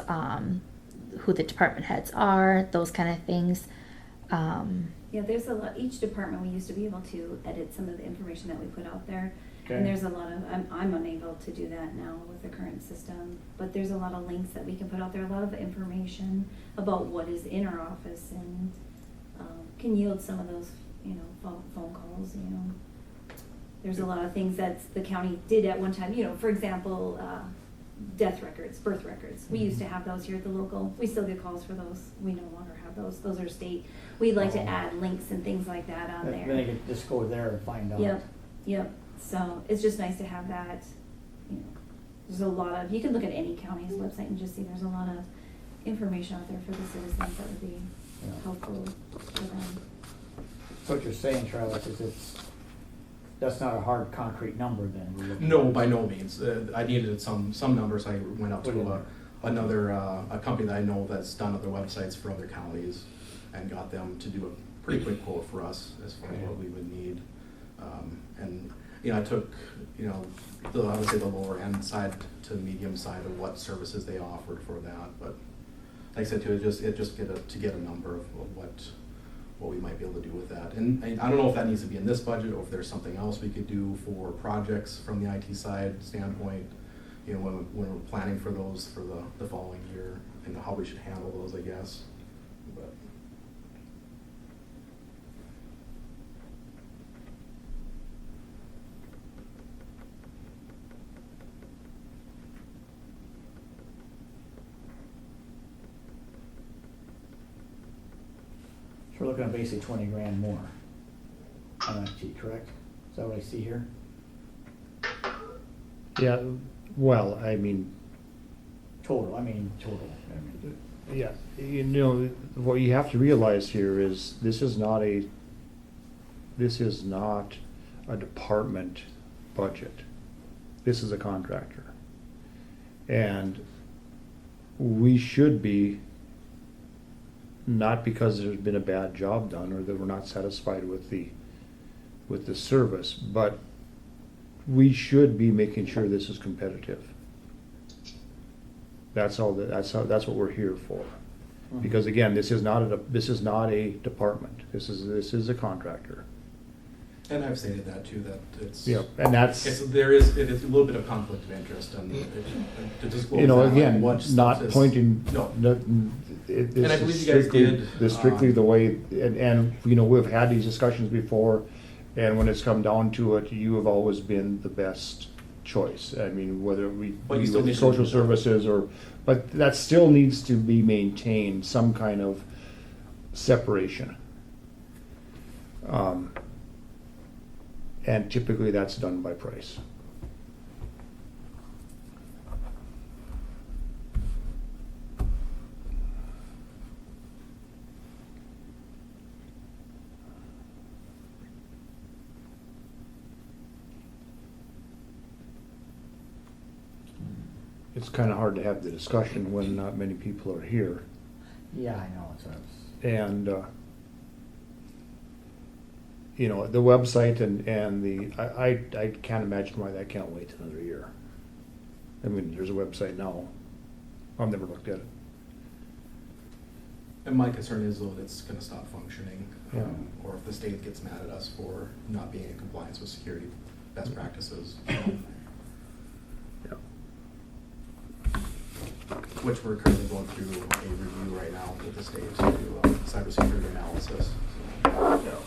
who the department heads are, those kind of things. Yeah, there's a lot, each department, we used to be able to edit some of the information that we put out there. Okay. And there's a lot of, I'm unable to do that now with the current system, but there's a lot of links that we can put out there, a lot of information about what is in our office, and can yield some of those, phone calls, There's a lot of things that the county did at one time, for example, death records, birth records. We used to have those here at the local. We still get calls for those. We no longer have those. Those are state. We'd like to add links and things like that on Then there. they could just go there and find out. Yep. So it's just nice to have that, there's a lot of, you can look at any county's website and just see there's a lot of information out there for the citizens that would be Yeah. helpful for them. So what you're saying, Charlotte, is that's not a hard concrete number then? we're looking No, at? by no means. I needed some numbers. I went out Put in to there. another a company that I know that's done other websites for other counties, and got them to do a pretty quick quote for us as far as what we would need. And I took I would say the lower end side to medium side of what services they offered for that. But like I said too, to get a number of what we might be able to do with that. And I don't know if that needs to be in this budget, or if there's something else we could do for projects from the IT side standpoint, when we're planning for those for the following year, and how we should handle those, I guess. But So we're looking at basically 20 grand more on IT, correct? Is that what I see here? Yeah, well, Total. yeah, what you have to realize here is this is not a department budget. This is a contractor. And we should be, not because there's been a bad job done or that we're not satisfied with the service, but we should be making sure this is competitive. That's what we're here for. Because again, this is not a department. This is a contractor. and I've stated that too, that it's And that's, it is a little bit of conflict of interest, and to disclose that, again, what stuff not is- pointing. No. And I believe you guys did, This strictly the way, and we've had these discussions before, and when it's come down to it, you have always been the best choice. Whether we But you be still with need to social do that. services but that still needs to be maintained, some kind of separation. And typically that's done by price. it's kinda hard to have the discussion when not many people are here. Yeah, I know, it's, And, you know, the website and I can't imagine why that can't wait another year. I mean, there's a website now. I've never looked at it. And my concern is though, it's gonna stop functioning. Yeah. Or if the state gets mad at us for not being in compliance with security best practices. Yeah. Which we're currently going through a review right now with the state to do cybersecurity analysis. So,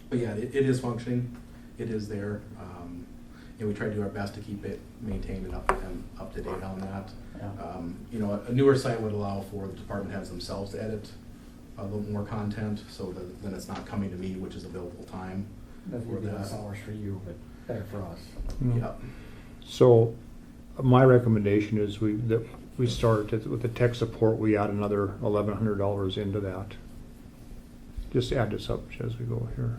but yeah, it is functioning. It is there. And we try to do our best to keep it maintained and up to date on that. yeah. You know, a newer site would allow for the department heads themselves to edit a little more content, so that then it's not coming to me, which is available time That for would be less that. hours for you, but better for us. Yep. So, my recommendation is that we start with the tech support, we add another $1,100 into that. Just add this up as we go here.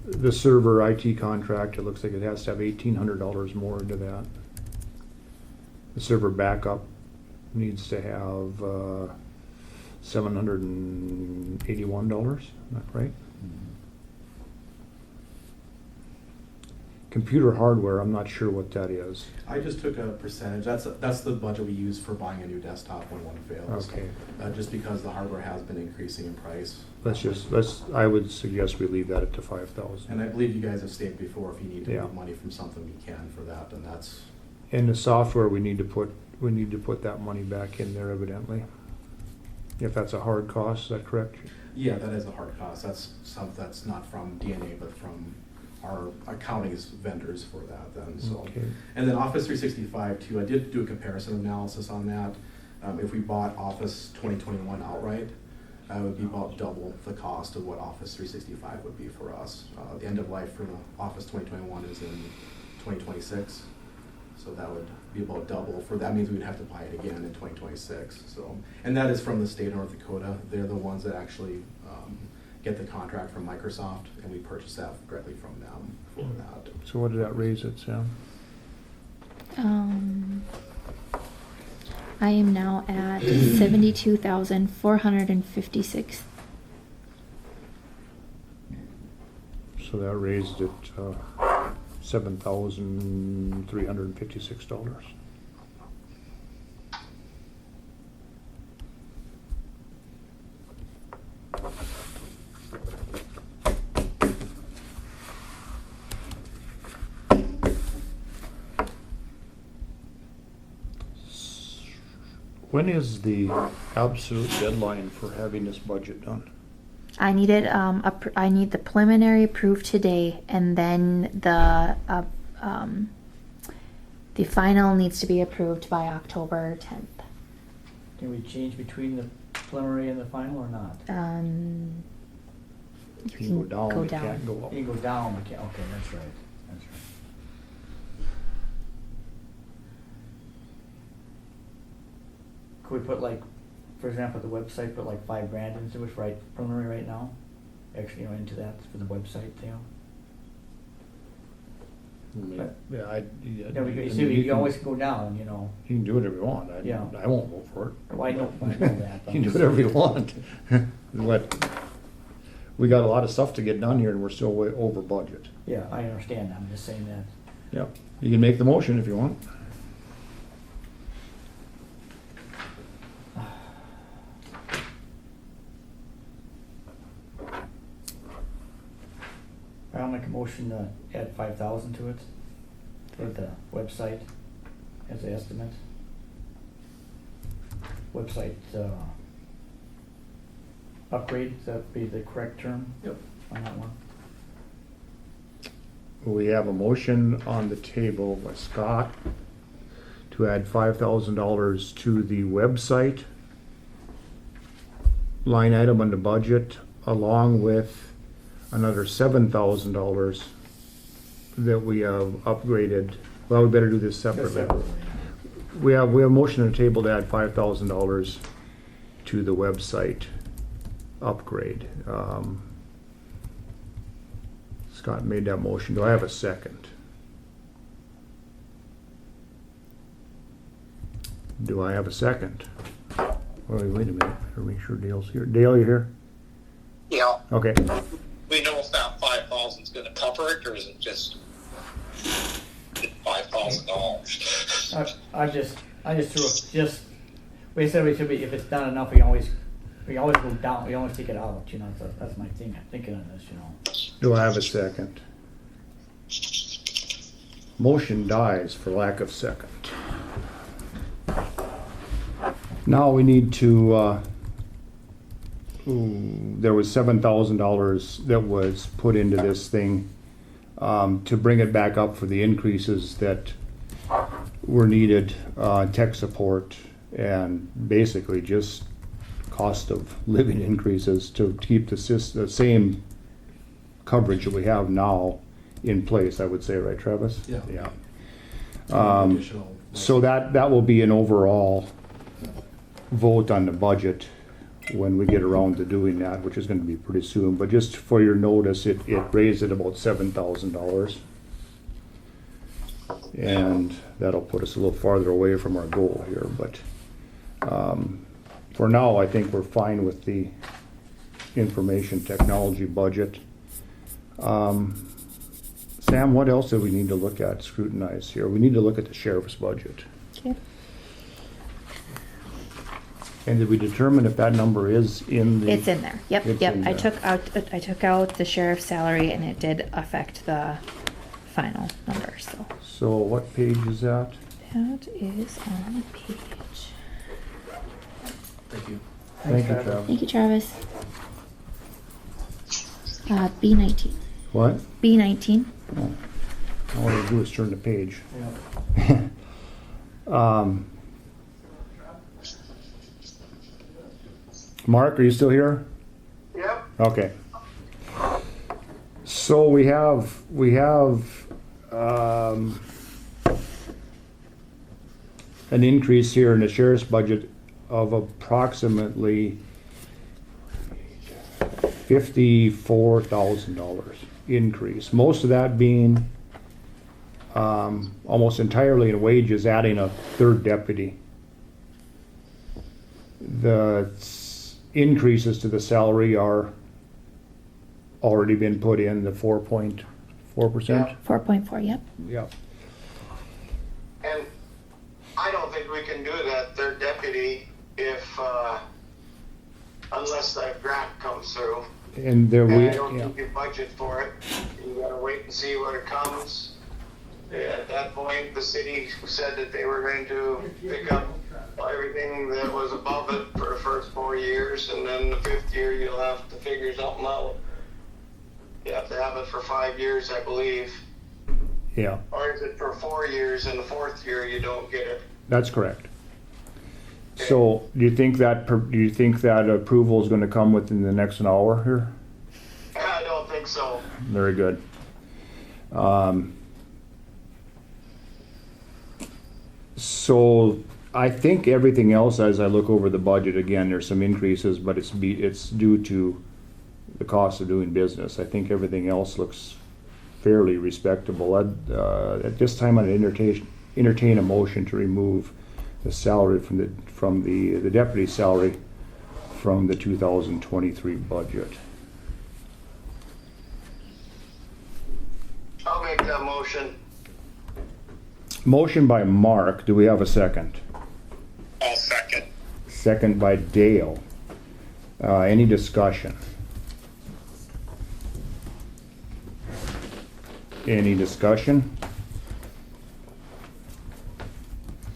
The server IT contract, it looks like it has to have $1,800 more into that. The server backup needs to have $781, is that right? Computer hardware, I'm not sure what that is. I just took a percentage. That's the budget we use for buying a new desktop when one fails. Okay. Just because the hardware has been increasing in price. I would suggest we leave that at the 5,000. And I believe you guys have stated before, if you need to Yeah. move money from something, we can for that, and that's, And the software, we need to put that money back in there evidently. If that's a hard cost, is that correct? yeah, that is a hard cost. That's something that's not from DNA, but from our accounting's vendors for that then, so. Okay. And then Office 365 too, I did do a comparison analysis on that. If we bought Office 2021 outright, it would be about double the cost of what Office 365 would be for us. The end of life for the Office 2021 is in 2026, so that would be about double. That means we'd have to buy it again in 2026. So, and that is from the state of North Dakota. They're the ones that actually get the contract from Microsoft, and we purchase that directly from them for that. So what did that raise it, Sam? I am now at 72,456. So that raised it $7,356. When is the absolute deadline for having this budget done? I need it. I need the preliminary approved today, and then the final needs to be approved by October 10th. Can we change between the preliminary and the final or not? You can go down, you can't go up. You can go down, we can't, okay, that's right, that's right. Could we put like, for example, the website, put like $5,000 into it, right, preliminary right now? Actually, into that for the website, Yeah, Yeah, we can always go down, You can do whatever you want. Yeah. I won't vote for it. Well, I know that. You can do whatever you want. We got a lot of stuff to get done here and we're still way over budget. Yeah, I understand, I'm just saying that. Yep. You can make the motion if you want. I'll make a motion to add 5,000 to it, for the website, as an estimate. Website, upgrade, does that be the correct term? Yep. On that one? We have a motion on the table by Scott to add $5,000 to the website line item on the budget, along with another $7,000 that we have upgraded. Well, we better do this separately. We have a motion on the table to add $5,000 to to the website upgrade. Scott made that motion. Do I have a second? Do I have a second? Wait a minute. Better make sure Dale's here. Dale, you here? Yeah. Okay. We know if that 5,000 is going to cover it, or is it just $5,000? I just threw we said we should be, if it's done enough, we always go down, we always take it out, you know, so that's my thing, I'm thinking on this, you know. Do I have a second? Motion dies for lack of second. Now we need to, there was $7,000 that was put into this thing to bring it back up for the increases that were needed, tech support, and basically just cost of living increases to keep the same coverage that we have now in place, I would say, right, Travis? Yeah. Yeah. Additional. So that will be an overall vote on the budget when we get around to doing that, which is gonna be pretty soon. But just for your notice, it raised it about $7,000. And that'll put us a little farther away from our goal here, but for now, I think we're fine with the information technology budget. Sam, what else do we need to look at, scrutinize here? We need to look at the sheriff's budget. Okay. And did we determine if that number is in the? It's in there. Yep, It's yep. in I there. took out the sheriff's salary, and it did affect the final number. So So what page is that? that is on page. Thank you. Thank you, Travis. Travis. Thank you, Travis. B19. What? B19. Oh. All I do is turn the page. Yeah. Mark, are you still here? Yep. Okay. So we have an increase here in the sheriff's budget of approximately $54,000 increase. Most of that being almost entirely in wages, adding a third deputy. The increases to the salary are already been put in, the 4.4%. 4.4. Yep. Yeah. And I don't think we can do that third deputy if, unless that grant comes through. And there And we, I don't yeah. think you budget for it. You gotta wait and see what it comes. At that point, the city said that they were going to pick up everything that was above it for the first 4 years, and then the 5th year you'll have to figure something out. You have to have it for 5 years, I believe. Yeah, Or is it for 4 years, and the 4th year you don't get it? that's correct. So do you think that approval is gonna come within the next hour here? I don't think so. Very good. So I think everything else, as I look over the budget, again, there's some increases, but it's due to the cost of doing business. I think everything else looks fairly respectable. At this time, I'd entertain a motion to remove the salary from the deputy salary from the 2023 budget. I'll make that motion. Motion by Mark. Do we have a second? I'll second. Second by Dale. Any discussion? Any discussion?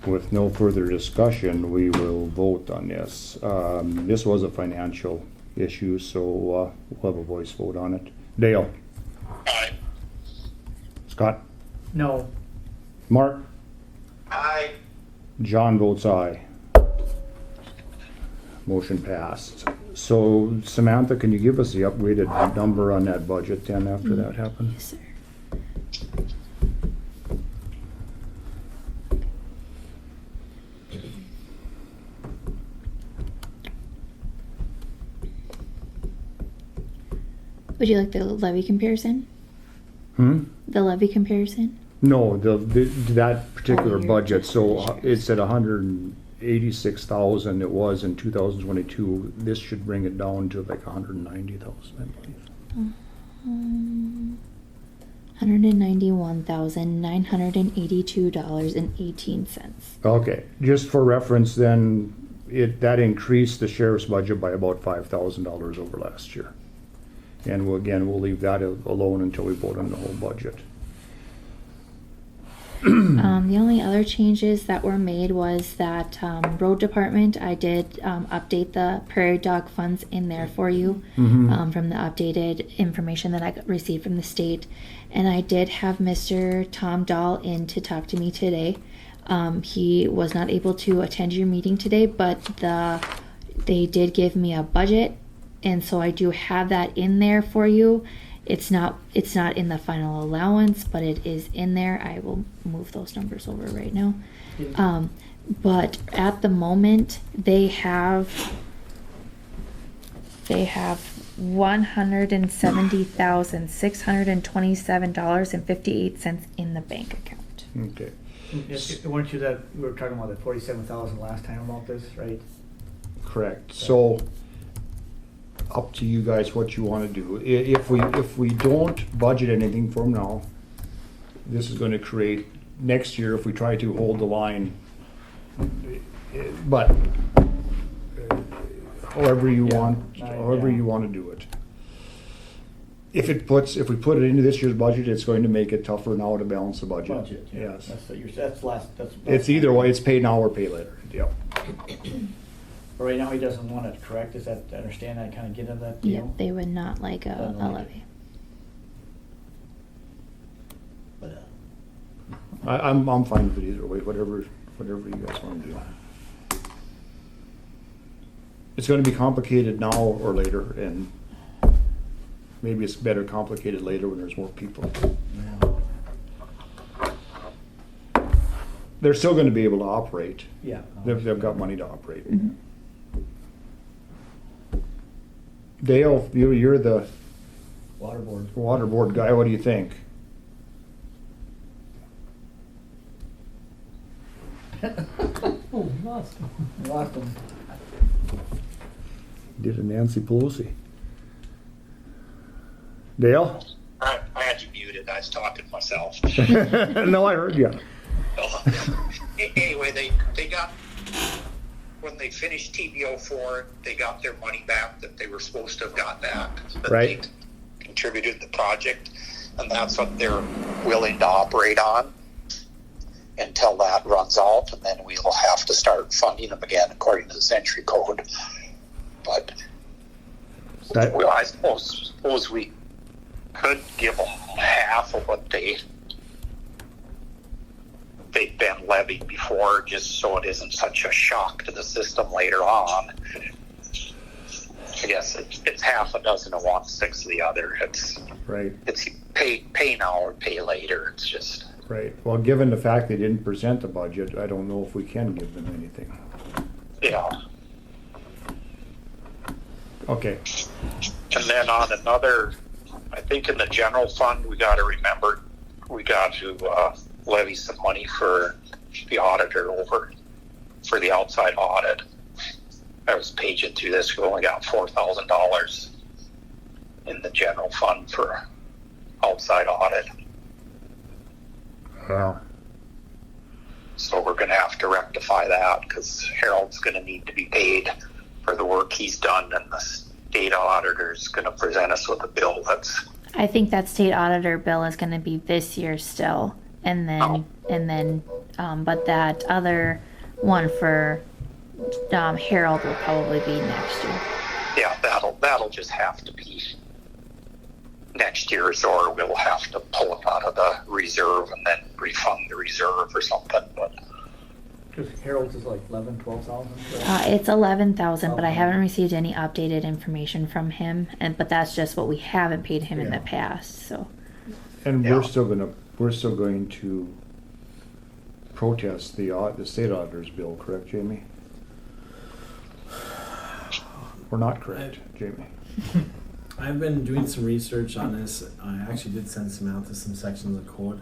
With no further discussion, we will vote on this. This was a financial issue, so we'll have a voice vote on it. Dale? Aye. Scott? No, Mark? Aye. John votes aye. Motion passed. So Samantha, can you give us the upgraded number on that budget then after that happened? Yes, sir. Would you like the levy comparison? The levy comparison? No, that particular Oh, your budget, so expenditures. it's at 186,000, it was in 2022. This should bring it down to like 190,000, I believe. $191,982.18. Okay, just for reference then, that increased the sheriff's budget by about $5,000 over last year. And we'll leave that alone until we vote on the whole budget. The only other changes that were made was that road department, I did update the prairie dog funds in there for you from the updated information that I received from the state. And I did have Mr. Tom Dahl in to talk to me today. He was not able to attend your meeting today, but they did give me a budget, and so I do have that in there for you. It's not in the final allowance, but it is in there. I will move those numbers over right now. But at the moment, they have $170,627.58 in the bank account. Okay. Weren't you that, we were talking about the 47,000 last time about this, right? Correct. So, up to you guys what you want to do. If we don't budget anything from now, this is going to create next year if we try to hold the line. But however you want to do it. If we put it into this year's budget, it's going to make it tougher now to balance the budget. Yeah. Yes. That's It's either way. It's pay now or pay later. Yep. But right now, he doesn't want it, correct? Is that, understand that, kind of get into that deal? Yep, they would not like a Doesn't like it. levy. But, I'm fine with it either way. Whatever you guys want to do. It's going to be complicated now or later, and maybe it's better complicated later when there's more people. They're still going to be able to operate. yeah. They've got money to operate. Mhm. Dale, you're the Water board. water board guy. What do you think? Oh, we lost him. Lost him. Did a Nancy Pelosi. Dale? I had you muted. I was talking to myself. No, I heard you. Anyway, they got, when they finished TBO4, they got their money back that they were supposed to have got back. That Right. They contributed to the project, and that's what they're willing to operate on until that runs out, and then we'll have to start funding them again according to the Century Code. But well, I suppose we could give them half of what they've been levied before, just so it isn't such a shock to the system later on. I guess it's half a dozen of one, six of the other. It's Right. It's pay now or pay later. It's just Right. Well, given the fact they didn't present the budget, I don't know if we can give them anything. yeah. Okay. And then on another, I think in the general fund, we got to remember we got to levy some money for the auditor over for the outside audit. I was paging through this. We only got $4,000 in the general fund for outside audit. Wow. So we're going to have to rectify that because Harold's going to need to be paid for the work he's done, and the state auditor's going to present us with a bill that's. I think that state auditor bill is going to be this year still, and then but that other one for Harold will probably be next year. Yeah, that'll just have to be next year's, or we'll have to pull it out of the reserve and then refund the reserve or something. But Because Harold's is like 11, 12,000. It's 11,000, but I haven't received any updated information from him, but that's just what we haven't paid him in the past. So And Yeah. we're still going to protest the state auditor's bill, correct, Jamie? We're not correct, Jamie. I've been doing some research on this. I actually did send some out to some sections of code.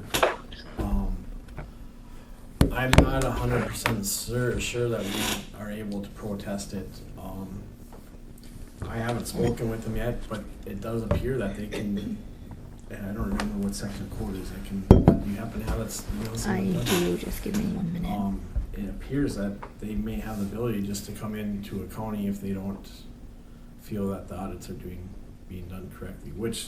I'm not 100% sure that we are able to protest it. I haven't spoken with them yet, but it does appear that they can. And I don't remember what section of code is. Do you happen to have it? I do, just give me 1 minute. It appears that they may have the ability just to come into a county if they don't feel that the audits are being done correctly, which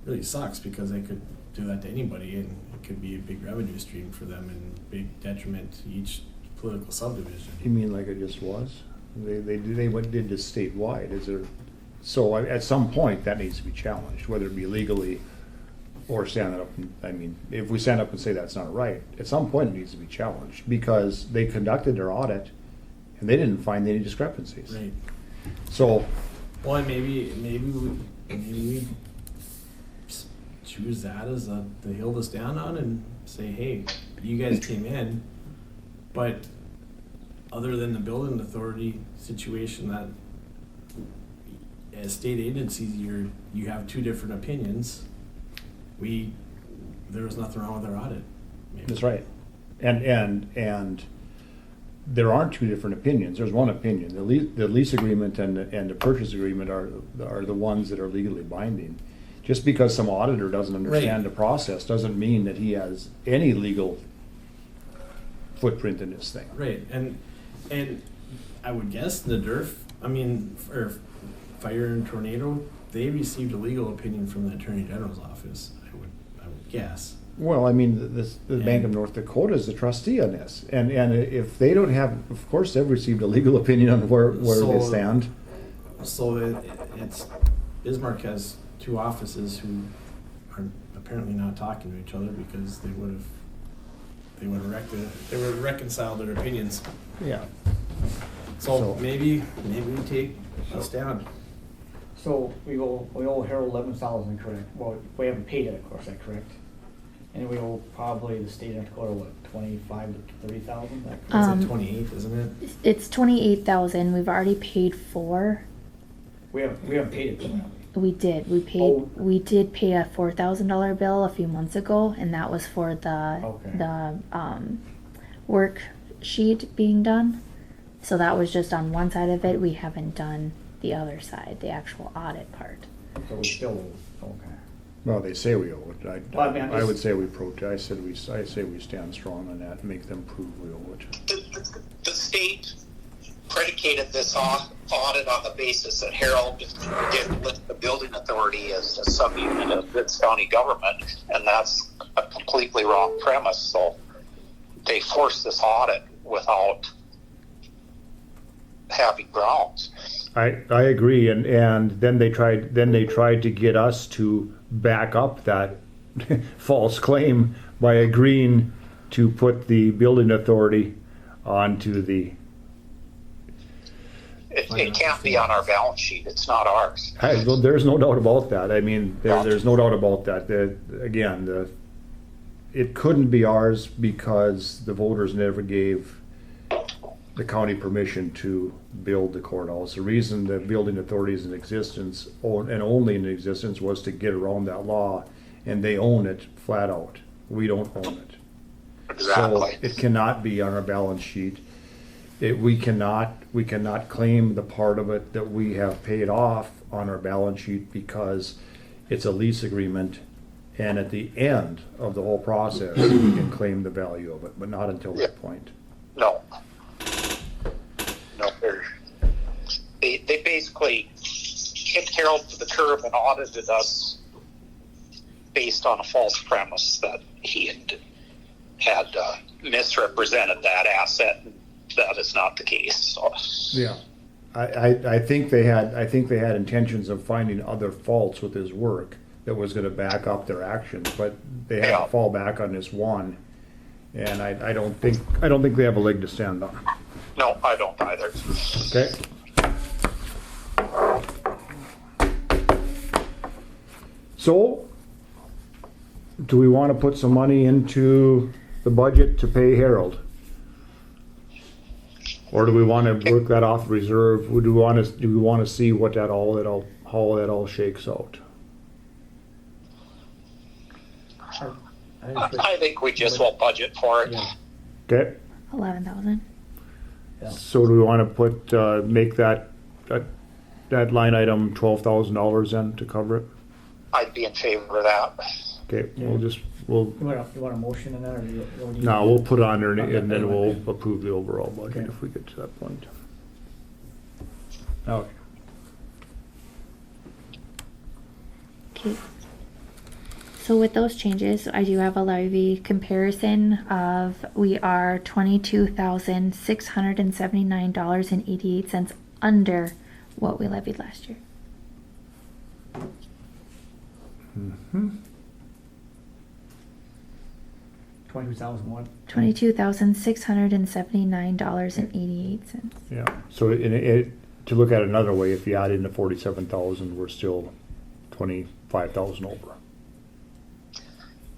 really sucks because they could do that to anybody and it could be a big revenue stream for them and big detriment to each political subdivision. You mean like it just was? They went did this statewide. Is there? So at some point that needs to be challenged, whether it be legally or stand up. I mean, if we stand up and say that's not right, at some point it needs to be challenged because they conducted their audit and they didn't find any discrepancies. Right. So, Well, and maybe we choose that as the hill to stand on and say, hey, you guys came in, but other than the building authority situation, that as state agencies, you have two different opinions. There was nothing wrong with our audit. Maybe. that's right. And there aren't two different opinions. There's one opinion. The lease agreement and the purchase agreement are the ones that are legally binding. Just because some auditor doesn't understand the process doesn't mean that he has any legal footprint in this thing. Right, and I would guess the DERF, or fire and tornado, they received a legal opinion from the Attorney General's office. I would guess. Well, I mean, the Bank of North Dakota is the trustee on this, and if they don't have, of course, they've received a legal opinion on where they stand. So it's Bismarck has two offices who are apparently not talking to each other because they would have reconciled their opinions. Yeah. So maybe we take a stand. So we owe Harold 11,000, correct? Well, we haven't paid it, of course, is that correct? And we owe probably the state of North Dakota, what, 25 to 30,000? It's at 28, isn't it? It's 28,000. We've already paid 4. We haven't paid it, have we? We did. We paid. Oh. We did pay a $4,000 bill a few months ago, and that was for the worksheet being done. So that was just on one side of it. We haven't done the other side, the actual audit part. So we still owe, okay. Well, they say we owe it. Well, I mean, I'm I just- would say we protest. I say we stand strong on that and make them prove we owe it. The state predicated this audit on the basis that Harold did list the building authority as a subunit of Griggs County government, and that's a completely wrong premise. So they forced this audit without having grounds. I agree, and then they tried to get us to back up that false claim by agreeing to put the building authority onto the. It can't be on our balance sheet. It's not ours. Well, there's no doubt about that. I mean, there's no doubt about that. It couldn't be ours because the voters never gave the county permission to build the courthouse. The reason the building authority is in existence, and only in existence, was to get around that law, and they own it flat out. We don't own it. Exactly. So it cannot be on our balance sheet. We cannot claim the part of it that we have paid off on our balance sheet because it's a lease agreement, and at the end of the whole process, we can claim the value of it, but not until that point. No, they basically kicked Harold to the curb and audited us based on a false premise that he had misrepresented that asset. That is not the case. So. Yeah, I think they had intentions of finding other faults with his work that was going to back up their actions, but they had to fall back on this one, and I don't think they have a leg to stand on. No, I don't either. Okay. So, do we want to put some money into the budget to pay Harold? Or do we want to work that off reserve? Do we want to see what that all how that all shakes out. I think we just will budget for it. Yeah, Okay, 11,000. yeah. so do we wanna put, make that line item $12,000 then to cover it? I'd be in favor of that. Okay, Yeah. we'll, You want a motion in that, or you don't need? no, we'll put on there Okay. and then we'll approve the overall budget Okay. if we get to that point. Okay. Okay. So with those changes, I do have a levy comparison of, we are $22,679.88 under what we levied last year. Mhm. 22,000 what? $22,679.88. Yeah, so to look at it another way, if you add in the 47,000, we're still 25,000 over.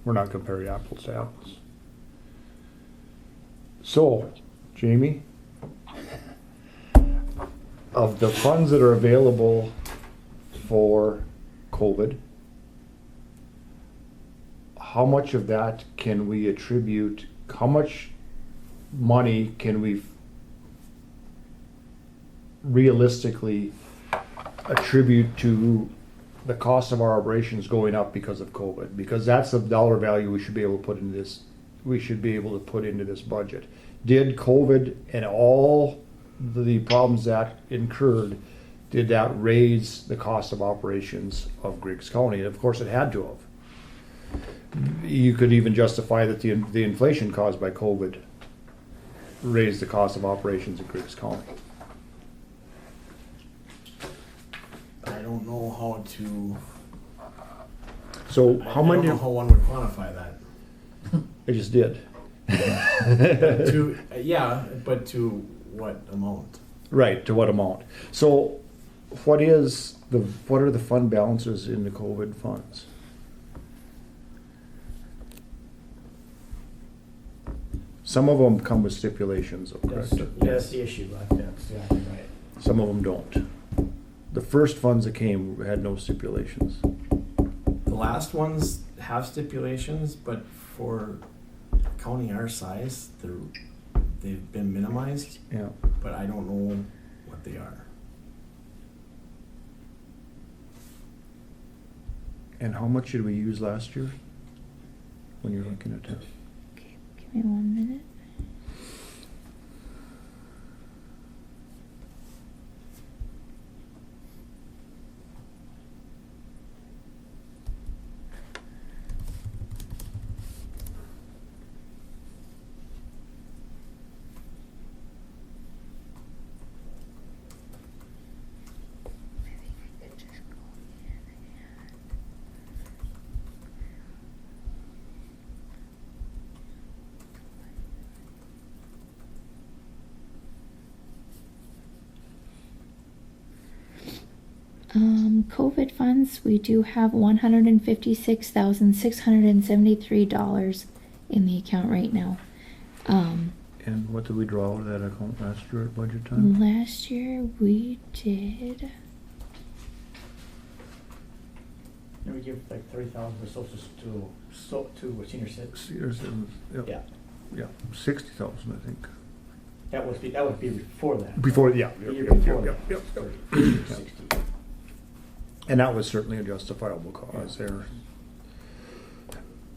We're not comparing apples to apples. So, Jamie, of the funds that are available for COVID, how much of that can we attribute, how much money can we realistically attribute to the cost of our operations going up because of COVID? Because that's the dollar value we should be able to put into this, budget. Did COVID and all the problems that incurred, did that raise the cost of operations of Griggs County? And of course it had to have. You could even justify that the inflation caused by COVID raised the cost of operations in Griggs County. I don't know how to. So I how many? don't know how one would quantify that. I just did. Yeah, but to what amount? Right, to what amount? So what are the fund balances in the COVID funds? Some of them come with stipulations, correct? That's the issue, that's exactly right. Some of them don't. The first funds that came had no stipulations. The last ones have stipulations, but for a county our size, they've been minimized, Yeah. but I don't know what they are. And how much did we use last year? When you're looking at that? Okay, give me 1 minute. COVID funds, we do have $156,673 in the account right now. And what did we draw out of that account last year at budget time? Last year we did, And we give like 30,000 for social to senior citizens. Senior citizens, yep. Yeah, Yeah, 60,000, I think. that would be before that. Before, yeah. The year Yep, before yep, that. yep, yep. 60. And that was certainly a justifiable cause there.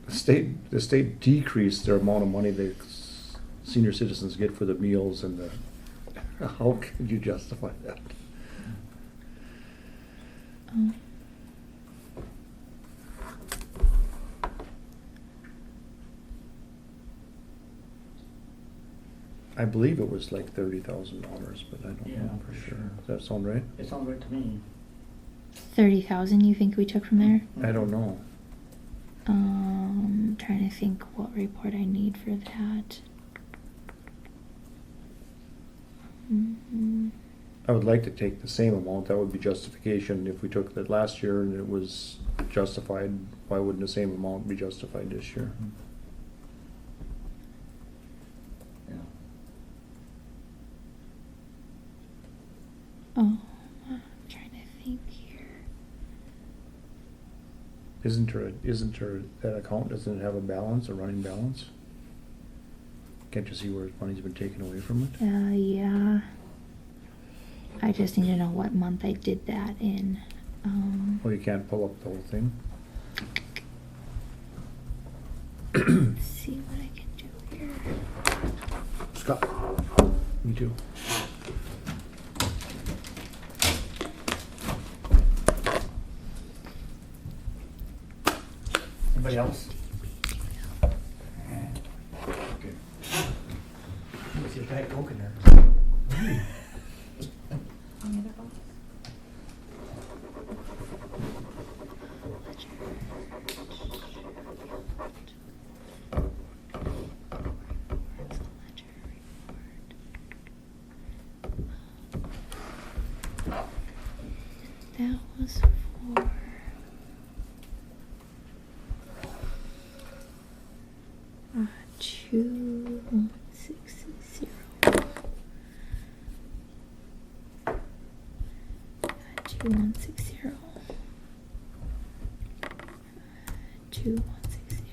The state decreased their amount of money that senior citizens get for the meals and how could you justify that? um, I believe it was like $30,000, but I don't Yeah, know for for sure. sure. Does that sound right? It sounds right to me. 30,000 you think we took from there? I don't know. Trying to think what report I need for that. I would like to take the same amount. That would be justification. If we took that last year and it was justified, why wouldn't the same amount be justified this year? Yeah. Oh, I'm trying to think here. Isn't there, that account, doesn't it have a balance, a running balance? Can't you see where money's been taken away from it? Yeah. I just need to know what month I did that in. Well, you can't pull up the whole thing? Let's see what I can do here. Scott? Me too. Anybody else? Okay. What's your Diet Coke in there? That was for 2160. 2160. 2160.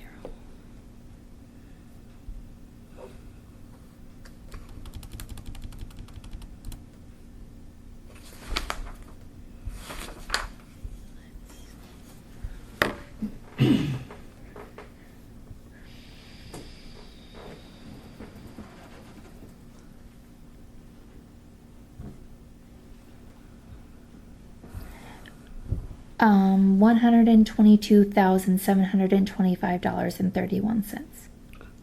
$122,725.31.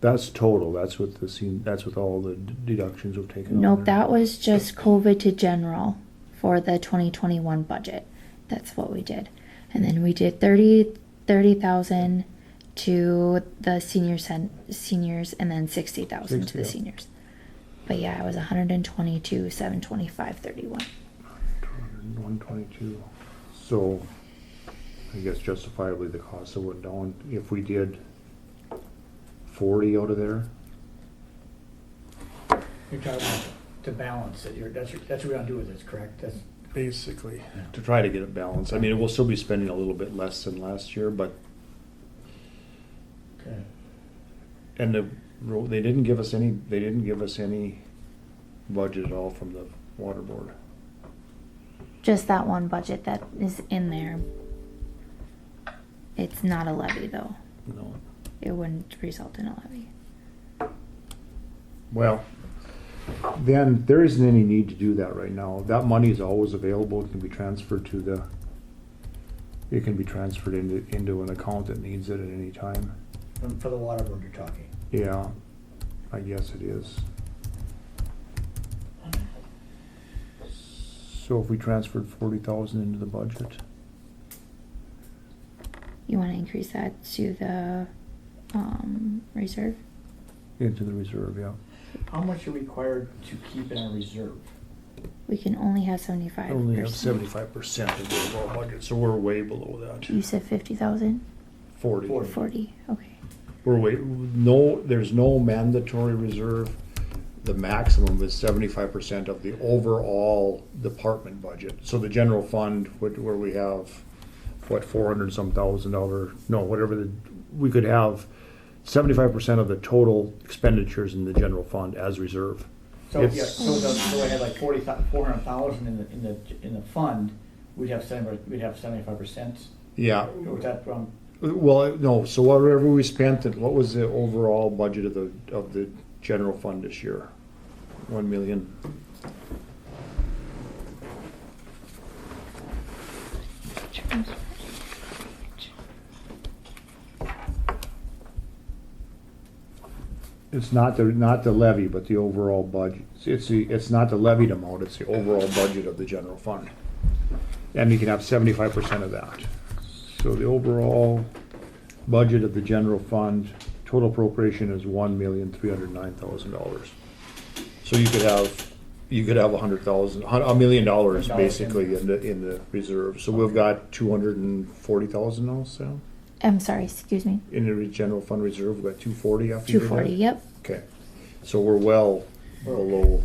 That's total, that's with that's with all the deductions we've taken out Nope, there. that was just COVID to general for the 2021 budget. That's what we did. And then we did 30,000 to the seniors and then 60,000 to the Yeah. seniors. But yeah, it was 122,725.31. 122. So, I guess justifiably the costs have went down. If we did 40 out of there, You're talking about the balance that that's what we're gonna do with this, correct? That's, basically, to try to get it balanced. I mean, we'll still be spending a little bit less than last year, but, okay. and they didn't give us any budget at all from the water board. Just that one budget that is in there. It's not a levy though. No. It wouldn't result in a levy. Well, then there isn't any need to do that right now. That money is always available. It can be transferred into an account that needs it at any time. For the water board you're talking. Yeah, I guess it is. So if we transferred 40,000 into the budget, You want to increase that to the reserve? into the reserve, yeah. How much are required to keep in a reserve? We can only have 75%. Only have 75% of the overall budget, so we're way below that. You said 50,000? 40. 40, okay. There's no mandatory reserve. The maximum is 75% of the overall department budget. So the general fund, where we have, what, $400-some thousand, no, whatever, we could have 75% of the total expenditures in the general fund as reserve. So, It's- yeah, so I had like 400,000 in the fund, we'd have 75%. Yeah, Was that from, well, no, so whatever we spent, what was the overall budget of the general fund this year? 1 million. It's not the levy, but the overall budget. It's not the levied amount, it's the overall budget of the general fund. And you can have 75% of that. So the overall budget of the general fund, total appropriation is $1,309,000. So you could have $1 million basically in the reserve. So we've got 240,000 now, Sam? I'm sorry, excuse me. In the general fund reserve, we've got 240 after you did that? 240, yep. Okay, so we're well below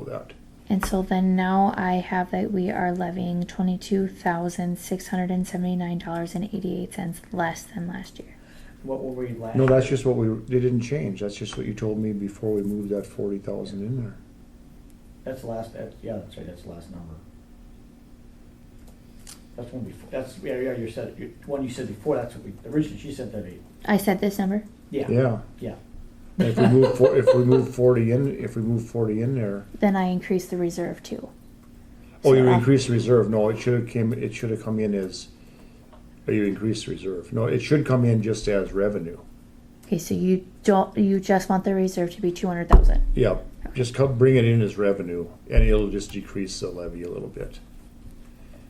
that. And so then now I have that we are levying $22,679.88 less than last year. What were we last? No, that's just what they didn't change. That's just what you told me before we moved that 40,000 in there. That's the last, yeah, that's right, that's the last number. That's one before, that's, yeah, you said, one you said before, that's what we, originally she said that eight. I said this number? Yeah. Yeah. Yeah. And if we move 40 in there, Then I increased the reserve too. oh, you So I- increased the reserve. No, it should have come in as, or you increased the reserve. No, it should come in just as revenue. Okay, so you just want the reserve to be 200,000. Yep, just bring it in as revenue, and it'll just decrease the levy a little bit.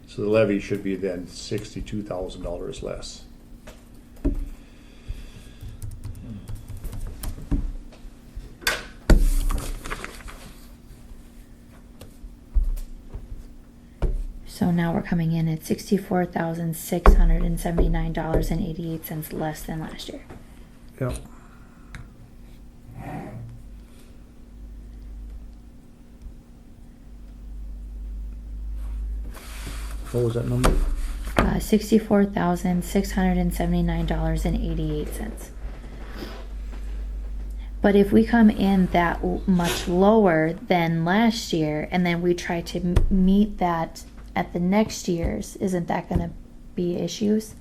So the levy should be then $62,000 less. So now we're coming in at $64,679.88 less than last year. Yep. What was that number? $64,679.88. But if we come in that much lower than last year, and then we try to meet that at the next year's, isn't that going to be issues?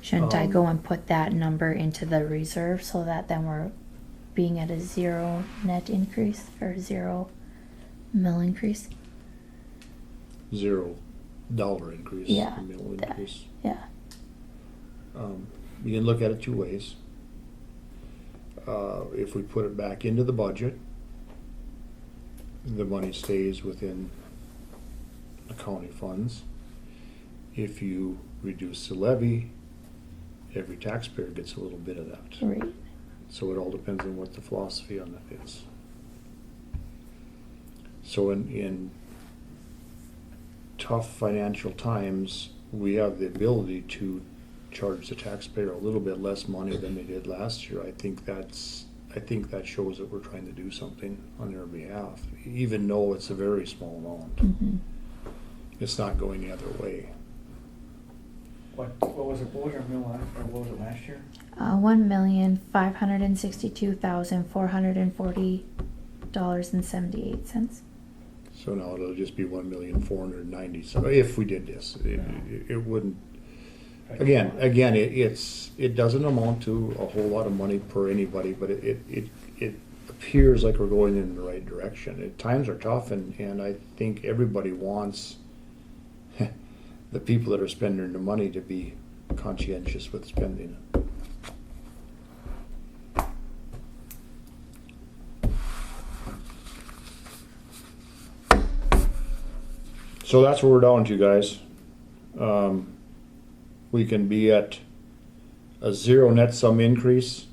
Shouldn't I go and put that number into the reserve so that then we're being at a zero net increase or $0 increase? $0 increase. Yeah, Mill that- increase. Yeah. You can look at it two ways. If we put it back into the budget, the money stays within the county funds. If you reduce the levy, every taxpayer gets a little bit of that. Right. So it all depends on what the philosophy on that is. So in tough financial times, we have the ability to charge the taxpayer a little bit less money than they did last year. I think that shows that we're trying to do something on their behalf, even though it's a very small amount. Mm-hmm. It's not going the other way. What was it, what was our mill last, or what was it last year? $1,562,440.78. So now it'll just be 1,490,000. So if we did this, it wouldn't. Again, it doesn't amount to a whole lot of money per anybody, but it appears like we're going in the right direction. Times are tough, and I think everybody wants the people that are spending the money to be conscientious with spending it. So that's what we're down to, guys. We can be at a zero net sum increase,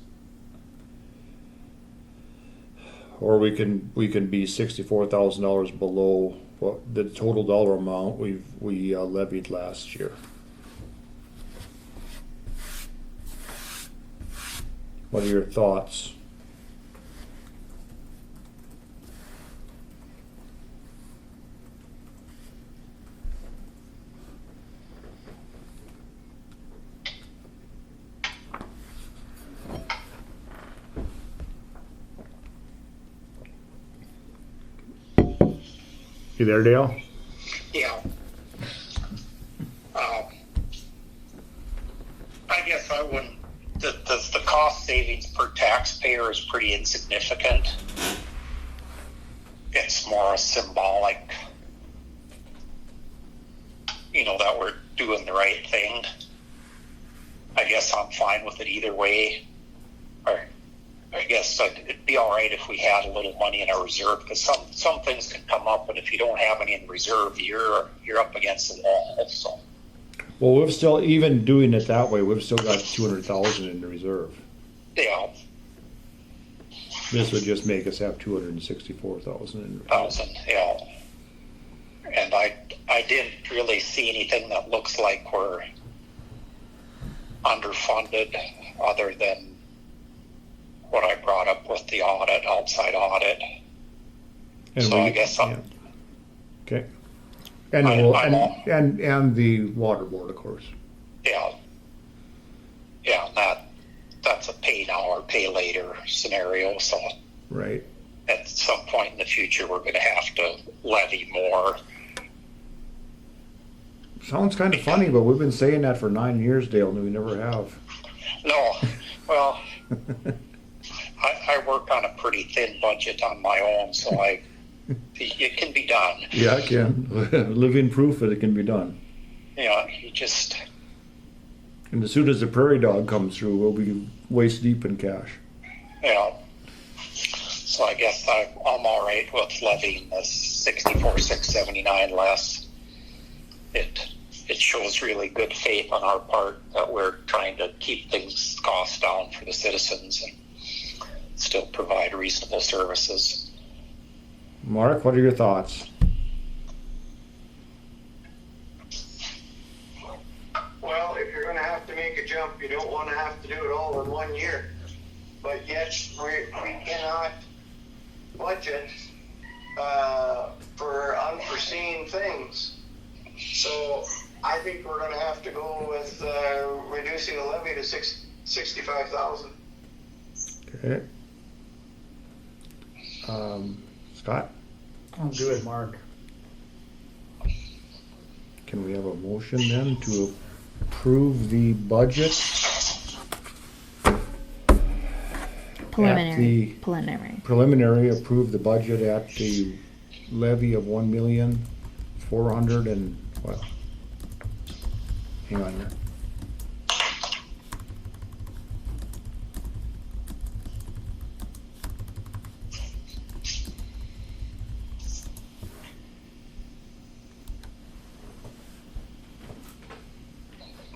or we can be $64,000 below what the total dollar amount we levied last year. What are your thoughts? You there, Dale? Yeah. I guess I wouldn't. The cost savings per taxpayer is pretty insignificant. It's more symbolic, that we're doing the right thing. I guess I'm fine with it either way. Or I guess it'd be all right if we had a little money in our reserve, because some things can come up, and if you don't have any in reserve, you're up against the wall. So. Well, we've still, even doing it that way, we've still got 200,000 in the reserve. Yeah. This would just make us have 264,000 in reserve. Yeah. And I didn't really see anything that looks like we're underfunded. other than what I brought up with the audit, outside audit. And So we- I guess yeah. I'm, Okay. And, and the water board, of course. yeah, that's a pay now or pay later scenario. So Right. at some point in the future, we're going to have to levy more. Sounds kind of funny, but we've been saying that for 9 years, Dale, and we never have. No, well, I work on a pretty thin budget on my own, so it can be done. Yeah, I can. Living proof that it can be done. You know, you just, And as soon as the prairie dog comes through, we'll be waist deep in cash. you know, so I guess I'm all right with levying this 64,679 less. It shows really good faith on our part that we're trying to keep things costs down for the citizens and still provide reasonable services. Mark, what are your thoughts? Well, if you're gonna have to make a jump, you don't wanna have to do it all in 1 year. But yet, we cannot budget, for unforeseen things. So, I think we're gonna have to go with, reducing the levy to 65,000. Okay. Scott, I'll do it, Mark. can we have a motion then to approve the budget? Preliminary. Preliminary, approve the budget at the levy of 1,400,000 and what? Hang on here.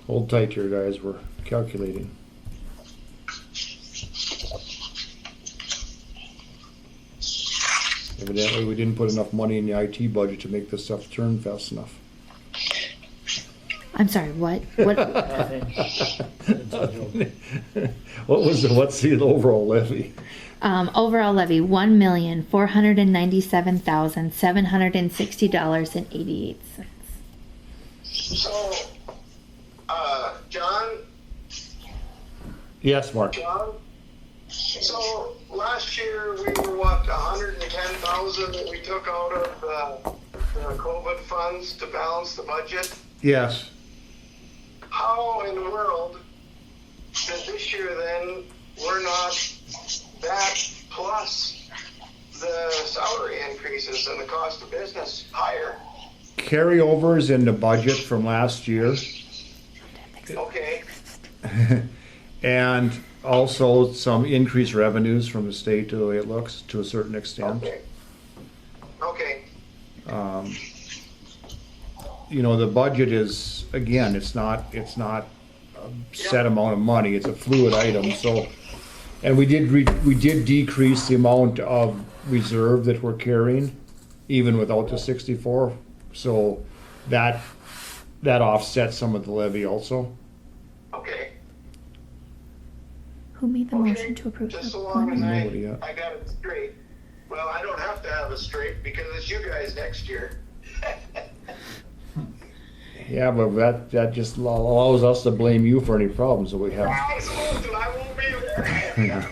Hold tight here, guys, we're calculating. Evidently, we didn't put enough money in the IT budget to make this stuff turn fast enough. I'm sorry, what? What? I think. What's the overall levy? Overall levy, $1,497,760.88. So, John, Yes, Mark. so last year we were what, 110,000 that we took out of the COVID funds to balance the budget? Yes. How in the world that this year then we're not that plus the salary increases and the cost of business higher? Carryovers in the budget from last year. Okay, And also some increased revenues from the state, the way it looks, to a certain extent. okay. You know, the budget is, again, it's not a set amount of money, it's a fluid item, so. And we did decrease the amount of reserve that we're carrying, even without the 64, so that offsets some of the levy also. Okay. Who made the motion to approve Just the so long as preliminary? Nobody yet. I got it straight. Well, I don't have to have it straight because it's you guys next year. Yeah, but that just allows us to blame you for any problems that we have. I won't be there.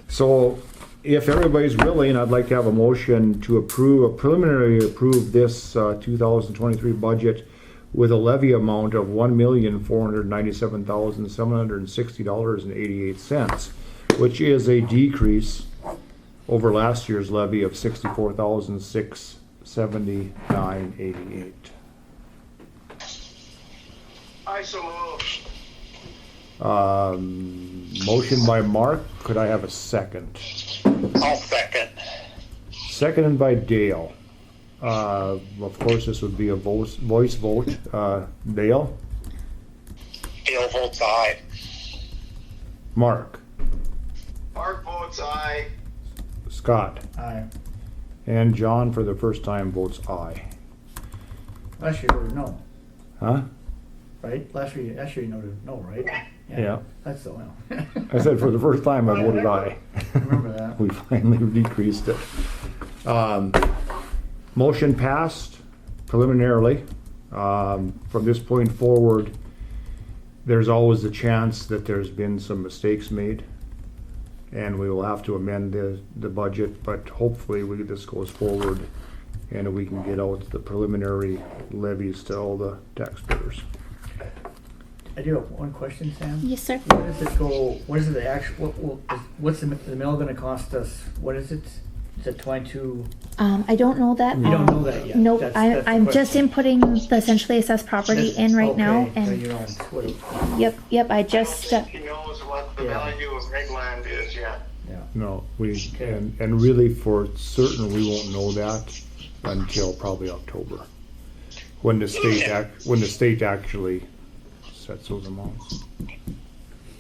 So if everybody's willing, I'd like to have a motion to preliminary approve this 2023 budget with a levy amount of $1,497,760.88, which is a decrease over last year's levy of $64,679.88. I so move. Motion by Mark, could I have a second? I'll second. Seconded by Dale. Of course, this would be a voice vote. Dale? Dale votes aye. Mark? Mark votes aye. Scott? Aye. And John, for the first time, votes aye. Last year, voted no, Huh? right? Last year you noted no, right? Yeah. That's the one. I said for the first time I voted aye. I remember that. We finally decreased it. Motion passed preliminarily. From this point forward, there's always a chance that there's been some mistakes made, and we will have to amend the budget, but hopefully this goes forward and we can get out the preliminary levies to all the taxpayers. I do have one question, Sam. Yes, sir. What does it go, what is it the actual, what's the mill gonna cost us? What is it? Is it 22? I don't know that. You don't know that yet? Nope, That's the I'm just question. inputting the essentially assessed property in right now, Okay, so and you don't, what, yep, I just, I don't think he knows what the Yeah. value of Regland is yet. yeah. No, Okay. and really for certain, we won't know that until probably October, when the state actually sets those amounts.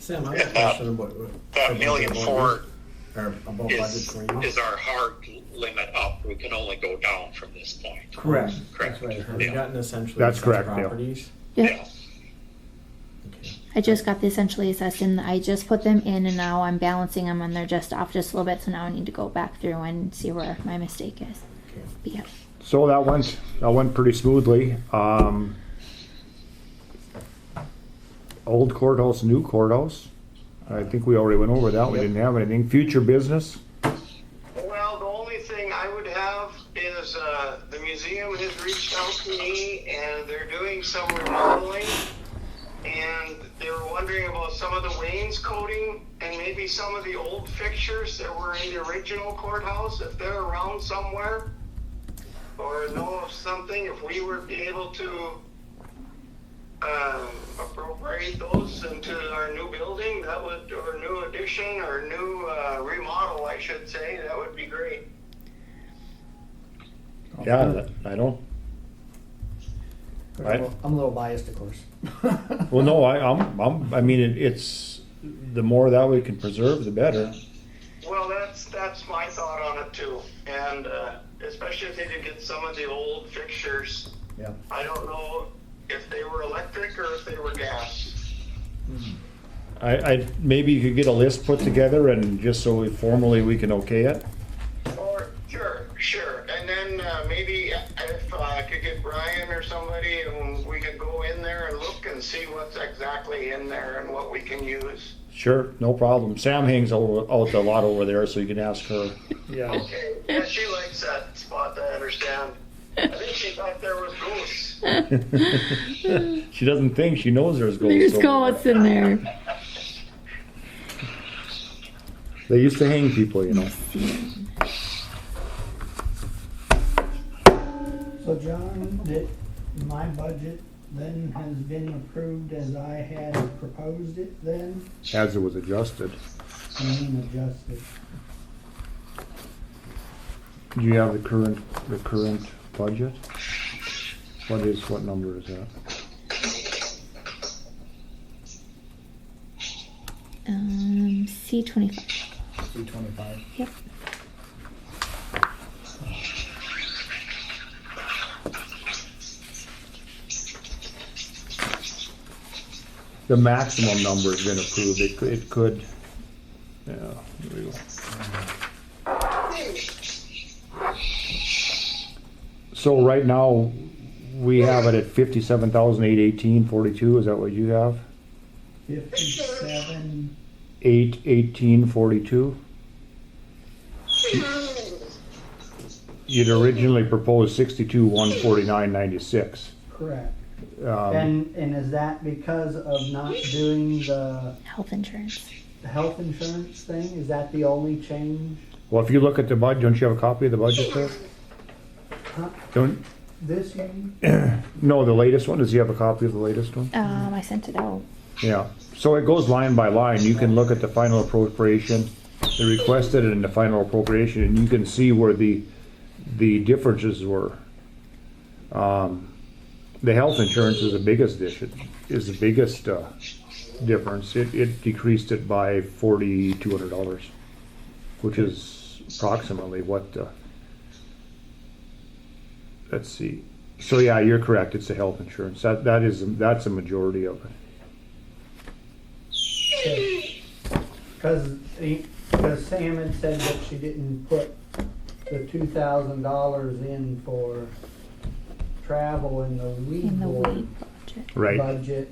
Sam, I have a question about. That about million the four Or about budget for you. is our hard limit up. We can only go down from this point. Correct. Correct. That's right. Have you Yeah. gotten essentially That's assessed correct, yeah. properties? yep, Okay. I just got the essentially assessed, and I just put them in, and now I'm balancing them, and they're just off just a little bit, so now I need to go back through and see where my mistake is. Okay. But yeah. So that went pretty smoothly. Old courthouse, new courthouse. I think we already went over that. We didn't have anything. Future business. Well, the only thing I would have is the museum has reached out to me and they're doing some remodeling, and they were wondering about some of the wainscoting and maybe some of the old fixtures that were in the original courthouse, if they're around somewhere, or know of something, if we were able to appropriate those into our new building, that would, or new addition, or new remodel, I should say, that would be great. Yeah, I don't. I'm a little biased, of course. Well, no, I mean, it's the more that we can preserve, the better. Well, that's my thought on it too, and especially if they could get some of the old fixtures. Yeah. I don't know if they were electric or if they were gas. I maybe you could get a list put together and just so formally we can okay it. Or sure, and then maybe if I could get Brian or somebody, and we could go in there and look and see what's exactly in there and what we can use. Sure, no problem. Sam hangs out a lot over there, so you can ask her. Yeah. Okay, yeah, she likes that spot, I understand. I think she thought there was ghosts. She doesn't think, she knows there's ghosts. There's over ghosts in there. there. They used to hang people, you know. So John, that my budget then has been approved as I had proposed it then, As it was adjusted. and adjusted. Do you have the current budget? What number is that? C25. C25. Yep. The maximum number has been approved. It could, yeah, there we go. So right now, we have it at 57,818.42. Is that what you have? 57, 818.42. You'd originally proposed 62,149.96. correct. And is that because of not doing the Health insurance. health insurance thing? Is that the only change? Well, if you look at the budget, don't you have a copy of the budget there? Huh? Don't, This one? no, the latest one. Does he have a copy of the latest one? I sent it out. Yeah, so it goes line by line. You can look at the final appropriation, the requested and the final appropriation, and you can see where the differences were. The health insurance is the biggest difference. It decreased it by $4,200, which is approximately what, let's see. So yeah, you're correct. It's the health insurance. That's a majority of it. Because Sam had said that she didn't put the $2,000 in for travel in the weed In the board weed budget. Right. budget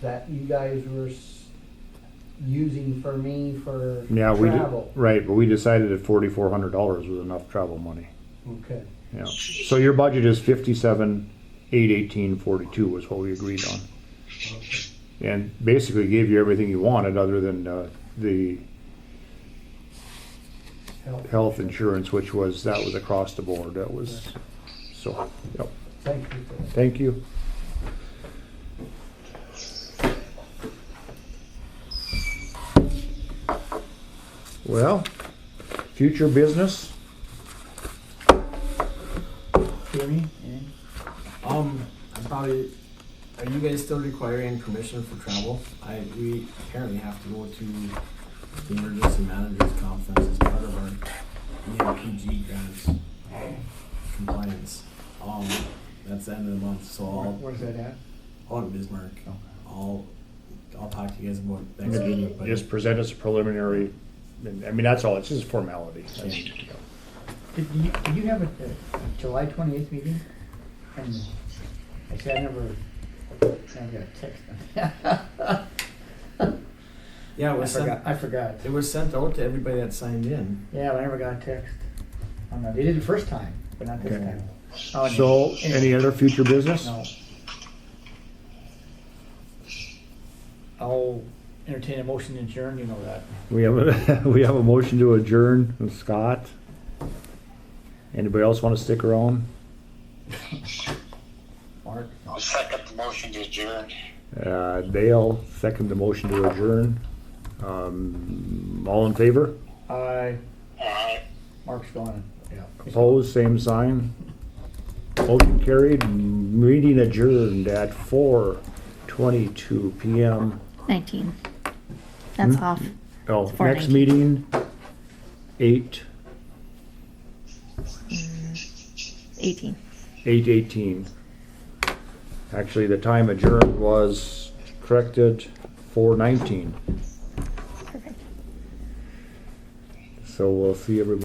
that you guys were using for me for Yeah, travel. right, but we decided that $4,400 was enough travel money. Okay. Yeah. So your budget is 57,818.42 was what we agreed on. And basically gave you everything you wanted other than the health insurance, which was across the board. That was, so, yep. Thank you for that. Thank you. Well, future business? Jamie? I'm probably, are you guys still requiring permission for travel? We apparently have to go to the emergency managers conference as part of our EMPG grants compliance. That's the end of the month, so Where's that at? I'll in Bismarck. I'll talk to you guys about next Maybe week, but just present us a preliminary, I mean, that's all, it's just a formality. Did you have a July 28th meeting? And I said I never got a text. yeah, it was I forgot. It was sent out to everybody that signed in. Yeah, but I never got a text. I don't know. They did the first time, but not this Okay. time. Oh, So, any other future business? No. I'll entertain a motion to adjourn, you know that. We have a motion to adjourn from Scott. Anybody else want to stick around? Mark? I'll second the motion to adjourn. Dale, second the motion to adjourn. All in favor? Mark's gone. Yeah. Opposed, same sign. Motion carried, meeting adjourned at 4:22 PM. 19. That's Hmm? off. Oh, It's next 4:19. meeting, 18. 8:18. Actually, the time adjourned was corrected, 4:19. Perfect. So we'll see everybody.